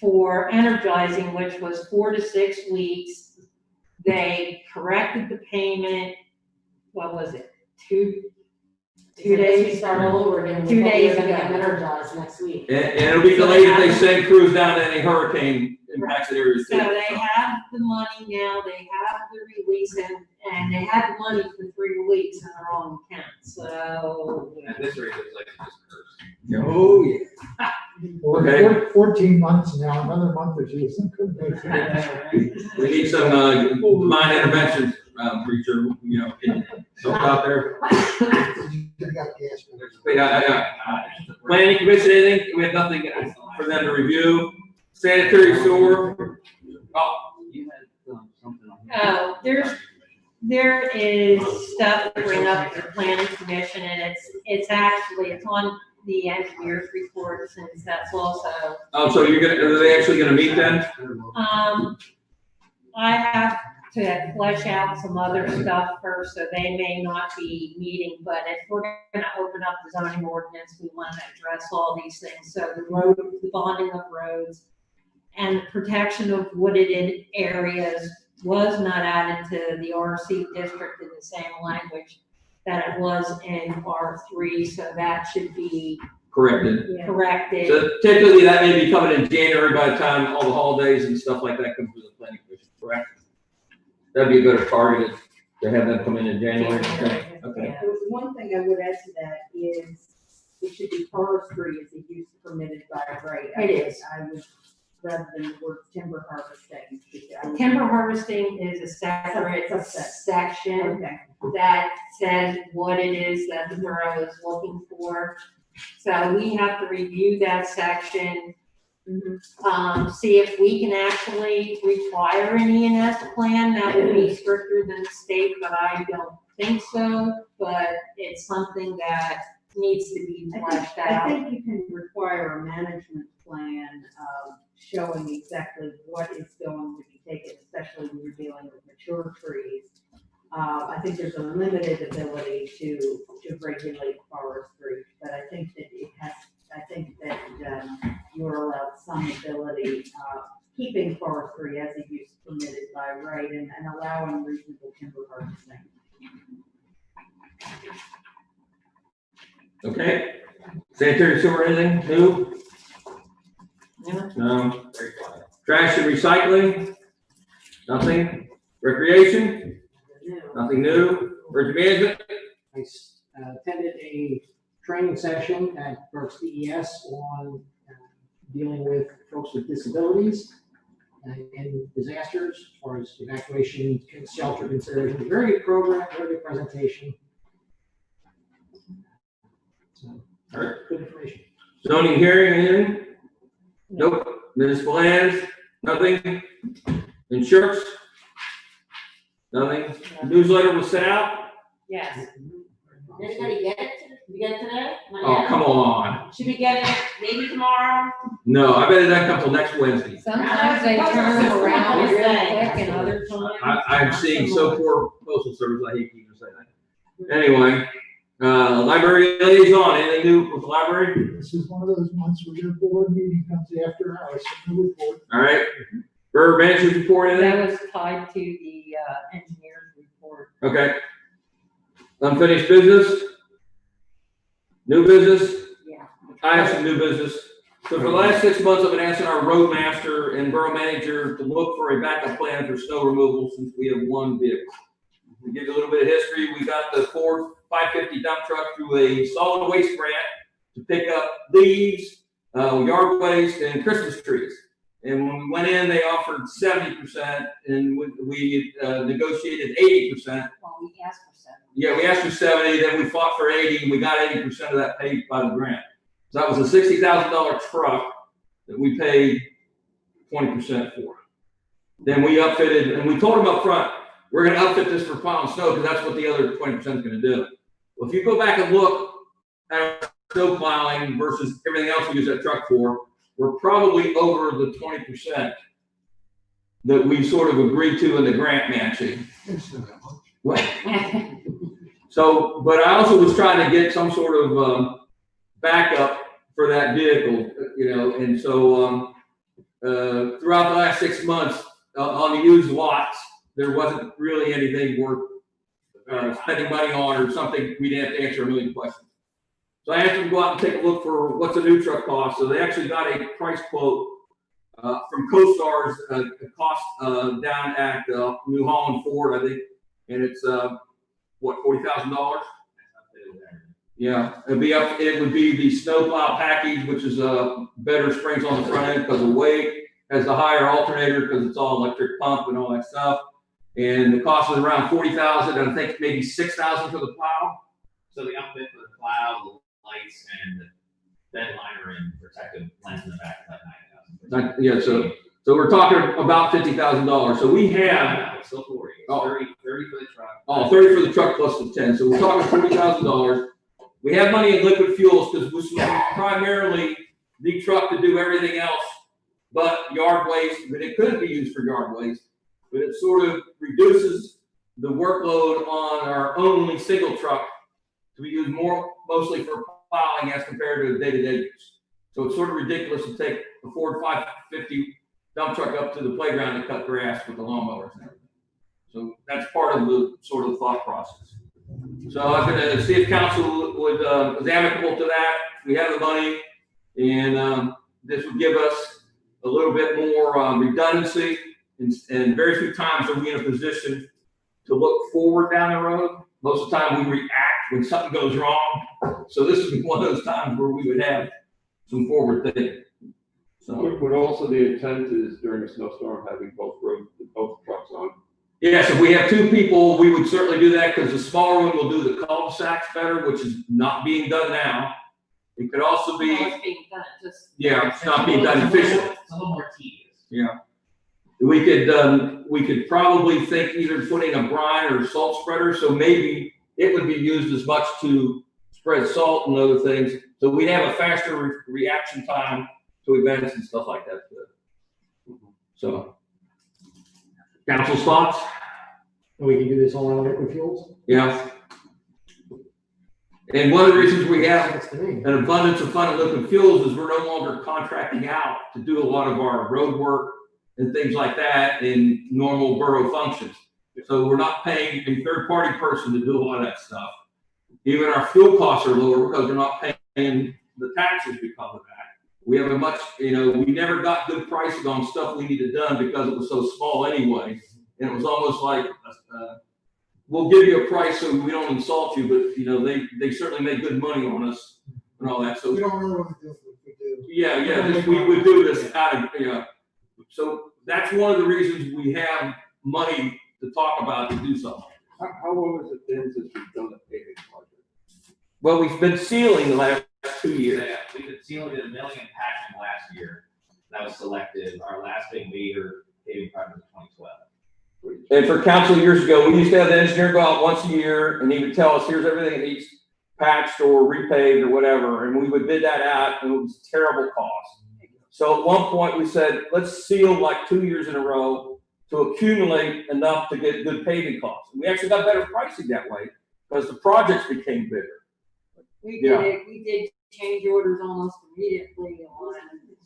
for energizing, which was 4 to 6 weeks. They corrected the payment, what was it, two days? We start all over again. 2 days We're gonna ago. get energized next week. And it'll be delayed if they send crews down to any hurricane impacted areas So too. they have the money now, they have the release, and they had the money for 3 weeks in their own account, so. At this rate, it's like just curse. Oh, yeah. Okay. 14 months now, another month or two, some good days. We need some, divine intervention, preacher, you know, help out there. You got gas. Wait, planning commission, anything? We have nothing for them to review. Sanitary sewer. Oh, You had something on. Oh, there is stuff to bring up to the planning commission, and it's on the engineer's report, since that's also. oh, so are they actually gonna meet then? I have to flesh out some other stuff first, so they may not be meeting, but if we're gonna open up the zoning ordinance, we wanna address all these things, so the bonding of roads and the protection of wooded areas was not added to the RC district in the same language that it was in R3, so that should be Corrected. corrected. So typically that may be coming in January by the time all the holidays and stuff like that come through the planning commission, correct? That'd be a better target to have them come in January. Okay. There was one thing I would add to that is it should be forestry as a use permitted by right. It is. I would, rather than the word timber harvesting. Timber harvesting is a separate section Okay. that says what it is that the borough is looking for. So we have to review that section, see if we can actually require an E&S plan. That would be stricter than the state, but I don't think so. But it's something that needs to be fleshed I out. think you can require a management plan, showing exactly what is going to be taken, especially when you're dealing with mature trees. I think there's a limited ability to regulate forestry, but I think that you're allowed some ability, keeping forestry as a use permitted by right and allowing reasonable timber harvesting. Okay. Sanitary sewer, anything new? Yeah. No. Trash and recycling? Nothing. Recreation? Nothing new. Emergency management? I attended a training session at Berks DES on dealing with folks with disabilities and disasters, as far as evacuation, shelter consideration. Very good program, very good presentation. So, All right. good information. Zoning hearing, anything? Nope. Municipal lands? Nothing. Insurance? Nothing. Newsletter was sent out? Yes. Did anybody get it? Did you get it today? Not Oh, yet? come on. Should we get it maybe tomorrow? No, I bet it doesn't come till next Wednesday. Sometimes they turn them around real quick and other times. I'm seeing so poor postal service, I hate to even say that. Anyway, library liaison, anything new with the library? This is one of those months where your board meeting comes after hours, so no report. All right. Borough managers report, anything? That was tied to the engineer's report. Okay. Unfinished business? New business? Yeah. I have some new business. So for the last 6 months, I've been asking our roadmaster and borough manager to look for a backup plan for snow removal since we have one vehicle. To give you a little bit of history, we got the Ford 550 dump truck through a solid waste grant to pick up leaves, yard waste, and Christmas trees. And when we went in, they offered 70%, and we negotiated 80%. Well, we asked for 7. Yeah, we asked for 70, then we fought for 80, and we got 80% of that paid by the grant. So that was a $60,000 truck that we paid 20% for. Then we upfitted, and we told them up front, we're gonna upfit this for plowing snow, because that's what the other 20% is gonna do. Well, if you go back and look at snow plowing versus everything else we use that truck for, we're probably over the 20% that we sort of agreed to in the grant matching. It's not that much. So, but I also was trying to get some sort of backup for that vehicle, you know, and so throughout the last 6 months on the used lots, there wasn't really anything worth spending money on or something we didn't have to answer a million questions. So I asked them to go out and take a look for what's a new truck cost. So they actually got a price quote from CoStar's cost down at New Holland Ford, I think, and it's what, $40,000? Yeah, it'd be up. It would be the snowplow package, which is better springs on the front end because of weight, has the higher alternator because it's all electric pump and all that stuff. And the cost was around $40,000, and I think maybe $6,000 for the plow. So the outfit for the plow, the lights, and the bed liner and protective lens in the back is like $9,000. Yeah, so we're talking about $50,000. So we have. No, it's still 40. It's Oh. 30 for the truck. Oh, 30 for the truck plus the 10. So we're talking $40,000. We have money in liquid fuels because we primarily the truck to do everything else but yard waste, but it could be used for yard waste. But it sort of reduces the workload on our only single truck to be used mostly for plowing as compared to day-to-day use. So it's sort of ridiculous to take a Ford 550 dump truck up to the playground to cut grass with the lawnmowers and everything. So that's part of the sort of thought process. So I was going to see if council would was amicable to that. We have the money, and this would give us a little bit more redundancy. And very few times are we in a position to look forward down the road. Most of the time we react when something goes wrong. So this would be one of those times where we would have some forward thinking. So. But also the intent is during a snowstorm, having both trucks on. Yes, if we have two people, we would certainly do that because the smaller one will do the cul-de-sacs better, which is not being done now. It could also be, Well, it's being done, just. yeah, it's not being done efficiently. It's a little more tedious. Yeah. We could probably think either putting a brine or salt spreader, so maybe it would be used as much to spread salt and other things. So we'd have a faster reaction time to events and stuff like that. So, council's thoughts? And we can do this all on liquid fuels? Yeah. And one of the reasons we have Makes sense to me. an abundance of fun and liquid fuels is we're no longer contracting out to do a lot of our road work and things like that in normal borough functions. So we're not paying a third-party person to do a lot of that stuff. Even our fuel costs are lower because we're not paying the taxes because of that. We have a much, we never got good pricing on stuff we needed done because it was so small anyway. And it was almost like, we'll give you a price so we don't insult you, but, they certainly make good money on us and all that. So We don't really want to do what we do. yeah, we would do this out of, So that's one of the reasons we have money to talk about to do something. How long has it been since we've done the paving project? Well, we've been sealing the last 2 years. Yeah, we did sealing, did a milling and patching last year. That was selected. Our last big major paving project was 2012. And for council years ago, we used to have the engineer go out once a year and he would tell us, here's everything that needs patched or repaved or whatever. And we would bid that out and it was a terrible cost. So at one point we said, let's seal like 2 years in a row to accumulate enough to get good paving costs. And we actually got better pricing that way because the projects became bigger. We Yeah. did change orders almost immediately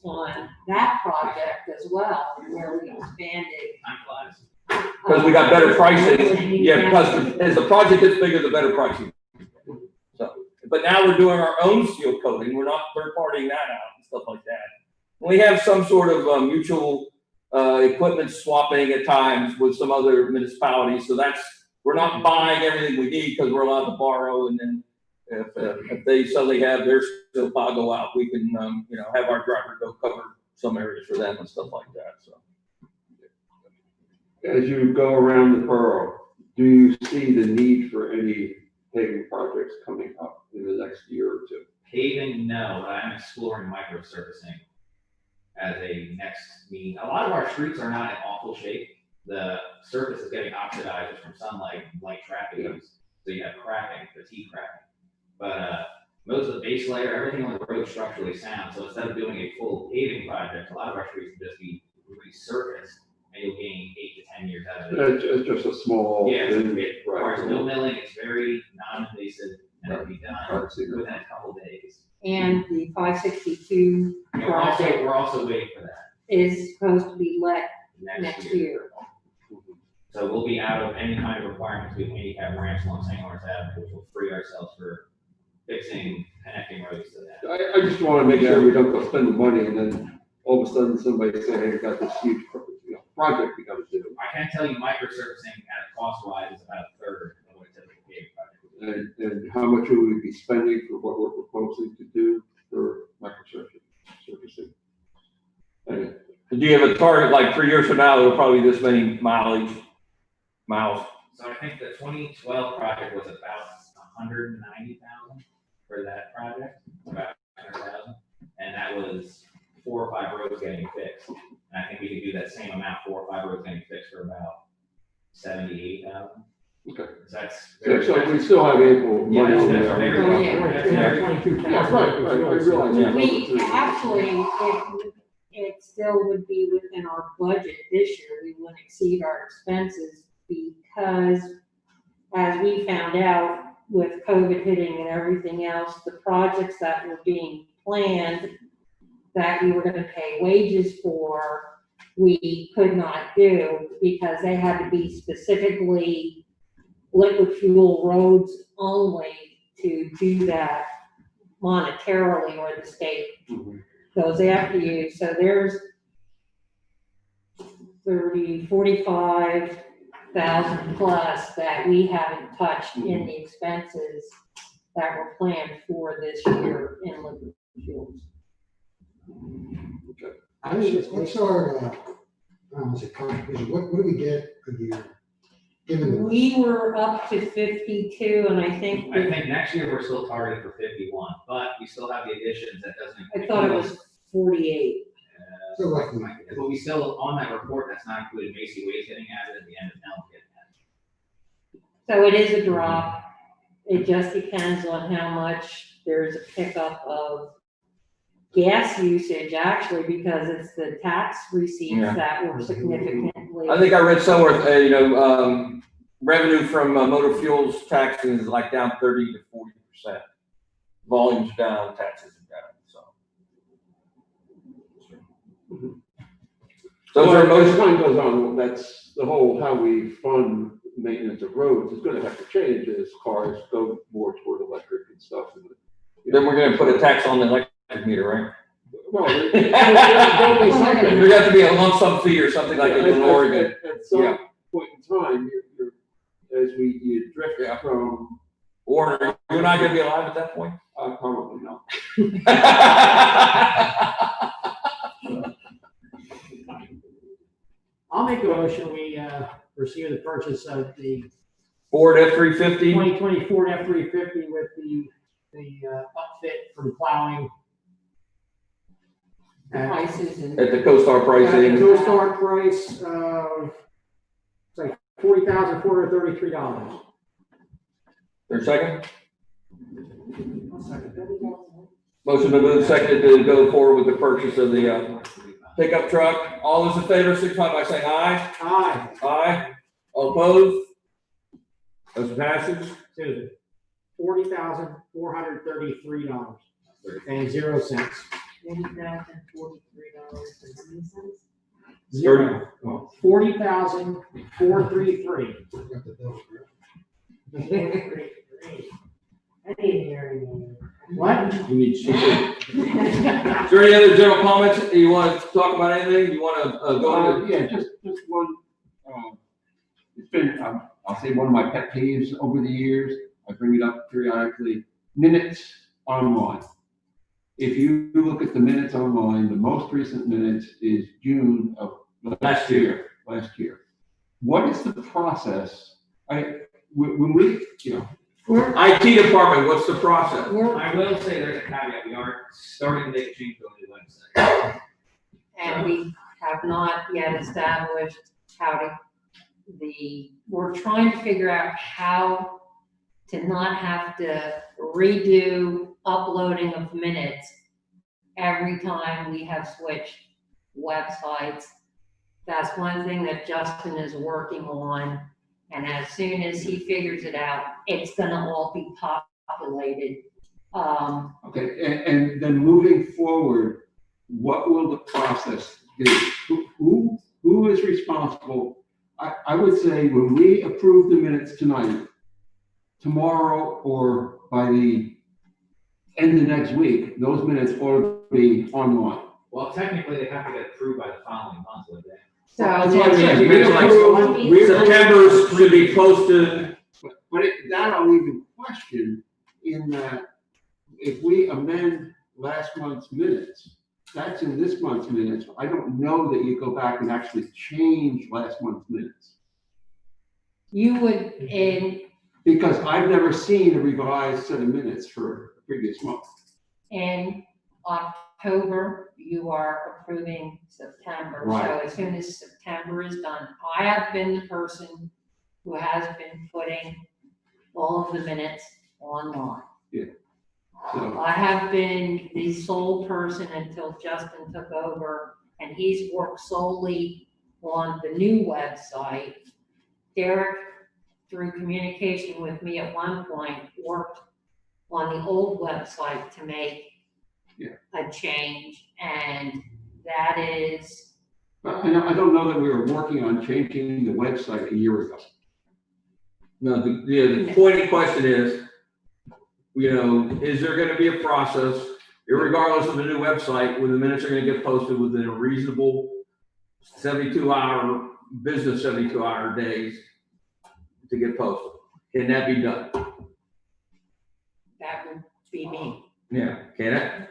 on that project as well, where we expanded. Time flies. Because we got better pricing. Yeah, because as the project gets bigger, the better pricing. So, but now we're doing our own seal coating. We're not third partying that out and stuff like that. We have some sort of mutual equipment swapping at times with some other municipalities. So we're not buying everything we need because we're allowed to borrow. And then if they suddenly have their snowplow go out, we can, have our driver go cover some areas for them and stuff like that. So. As you go around the borough, do you see the need for any paving projects coming up in the next year or two? Paving, no, but I'm exploring microsurfacing as a next means. A lot of our streets are not in awful shape. The surface is getting oxidized from sunlight and light traffic use. So you have cracking, the teeth cracking. But most of the base layer, everything on the road is structurally sound. So instead of doing a full paving project, a lot of our streets can just be resurfaced, and you'll gain 8 to 10 years out of it. It's just a small. Yeah, thing, it requires no milling. It's very non-invasive, and it'll be done within a couple days. And the 562 And project we're also waiting for that is supposed to be let next year. So we'll be out of any kind of requirements with handicap ramps along St. Lawrence Avenue, which will free ourselves for fixing, connecting roads to that. I just want to make sure we don't go spend the money and then all of a sudden somebody say, hey, we got this huge, project we got to do. I can tell you microsurfacing at a cost-wise is about a third of what a typical paving project would be. And how much will we be spending for what we're proposing to do for microsurfacing? And Do you have a target, like 3 years from now, it'll probably be this many miles? So I think the 2012 project was about 190,000 for that project, about 100,000, and that was 4 or 5 roads getting fixed. And I think we could do that same amount, 4 or 5 roads getting fixed for about 78,000. Okay. So that's very so we still have ample money. Yeah, in that's there. very, Yeah, right, I realize. Yeah. We actually, it still would be within our budget this year. We wouldn't exceed our expenses because, as we found out with COVID hitting and everything else, the projects that were being planned that we were gonna pay wages for, we could not do because they had to be specifically liquid fuel roads only to do that monetarily, or the state goes after you. So there's 45,000 plus that we haven't touched in the expenses that were planned for this year in liquid fuels. What's our, contribution, what do we get a year? Given the, We were up to 52, and I think next year we're still targeted for 51, but we still have the additions that doesn't. I thought it was 48. So roughly. But we still, on that report, that's not included Macy Wade's hitting at it at the end of Elm getting at it. So it is a drop. It just depends on how much there's a pickup of gas usage, actually, because it's the tax receipts that were significantly. I think I read somewhere, revenue from motor fuels taxes is like down 30 to 40%. Volume's down, taxes are down, so. Those Well, are most. as time goes on, that's the whole, how we fund maintenance of roads is gonna have to change as cars go more toward electric and stuff. Then we're gonna put a tax on the electric meter, right? Well, there'll be something. There's got to be a lump sum fee or something like that in Oregon. At some point in time, you drift from. Or you're not gonna be alive at that point? Probably not. I'll make a motion, we, pursue the purchase of the Ford F-350. 2020 Ford F-350 with the upfit for the plowing. Prices and. At the CoStar pricing. CoStar price of, it's like $40,433. There's a second? Motion been moved, seconded to go forward with the purchase of the pickup truck. All those in favor, signify by saying aye. Aye. Aye. All opposed? Motion passes. Susan, $40,433 and 0 cents. $40,043.70. Zero. $40,433. got the bill, I didn't hear you. What? You need to. Is there any other general comments? You want to talk about anything? You want to go into? Yeah, just one, it's been, I'll say one of my pet peeves over the years. I bring it up periodically, minutes online. If you look at the minutes online, the most recent minutes is June of last year. What is the process? When we, IT department, what's the process? I will say there's a caveat, we are starting to make a change to the website. And we have not yet established how to, we're trying to figure out how to not have to redo uploading of minutes every time we have switched websites. That's one thing that Justin is working on, and as soon as he figures it out, it's gonna all be populated. Okay, and then moving forward, what will the process be? Who is responsible? I would say when we approve the minutes tonight, tomorrow or by the end of next week, those minutes ought to be online. Well, technically, they have to get approved by the following month, would they? So, That's what I'm saying. September's should be posted. But that I'll even question in that if we amend last month's minutes, that's in this month's minutes. I don't know that you go back and actually change last month's minutes. you would, Because I've never seen a revised set of minutes for a previous month. in October, you are approving September. So Right. as soon as September is done, I have been the person who has been putting all of the minutes online. So, I have been the sole person until Justin took over, and he's worked solely on the new website. Derek, through communication with me at one point, worked on the old website to make a change, and that is. I don't know that we were working on changing the website a year ago. No, the pointed question is, is there gonna be a process, irregardless of the new website, where the minutes are gonna get posted within a reasonable 72-hour days to get posted? Can that be done? That would be me. Yeah, can it?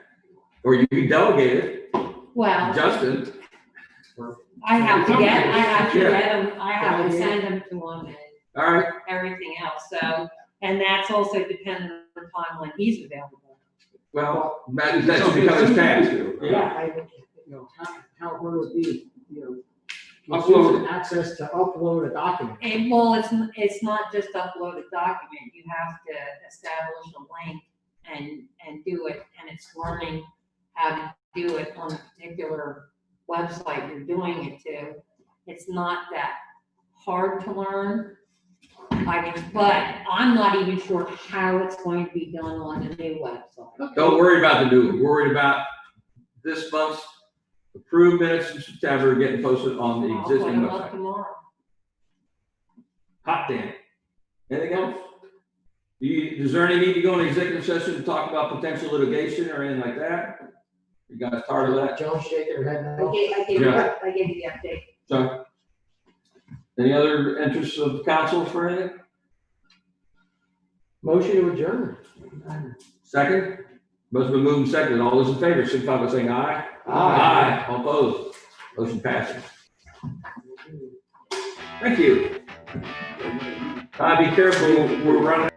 Or you can delegate it, Well, Justin. I have to get Yeah. them, I have to send them to him and All right, everything else, so, and that's also dependent upon when he's available. well, that should become his task. How hard would it be, Upload. access to upload a document? And, well, it's not just upload a document, you have to establish a link and do it, and it's learning how to do it on a particular website you're doing it to. It's not that hard to learn, but I'm not even sure how it's going to be done on the new website. Don't worry about the new one, worry about this month's approved minutes in September getting posted on the I'll put existing them up website. tomorrow. Hot damn. Anything else? Is there any need to go into executive session to talk about potential litigation or anything like that? You guys tired of that? Jones shaking her head I no. gave you the update. So, any other interests of council for anything? Motion to adjourn. Second? Most been moved and seconded. All those in favor, signify by saying aye. Aye. All opposed. Motion passes. Thank you. Be careful, we're running.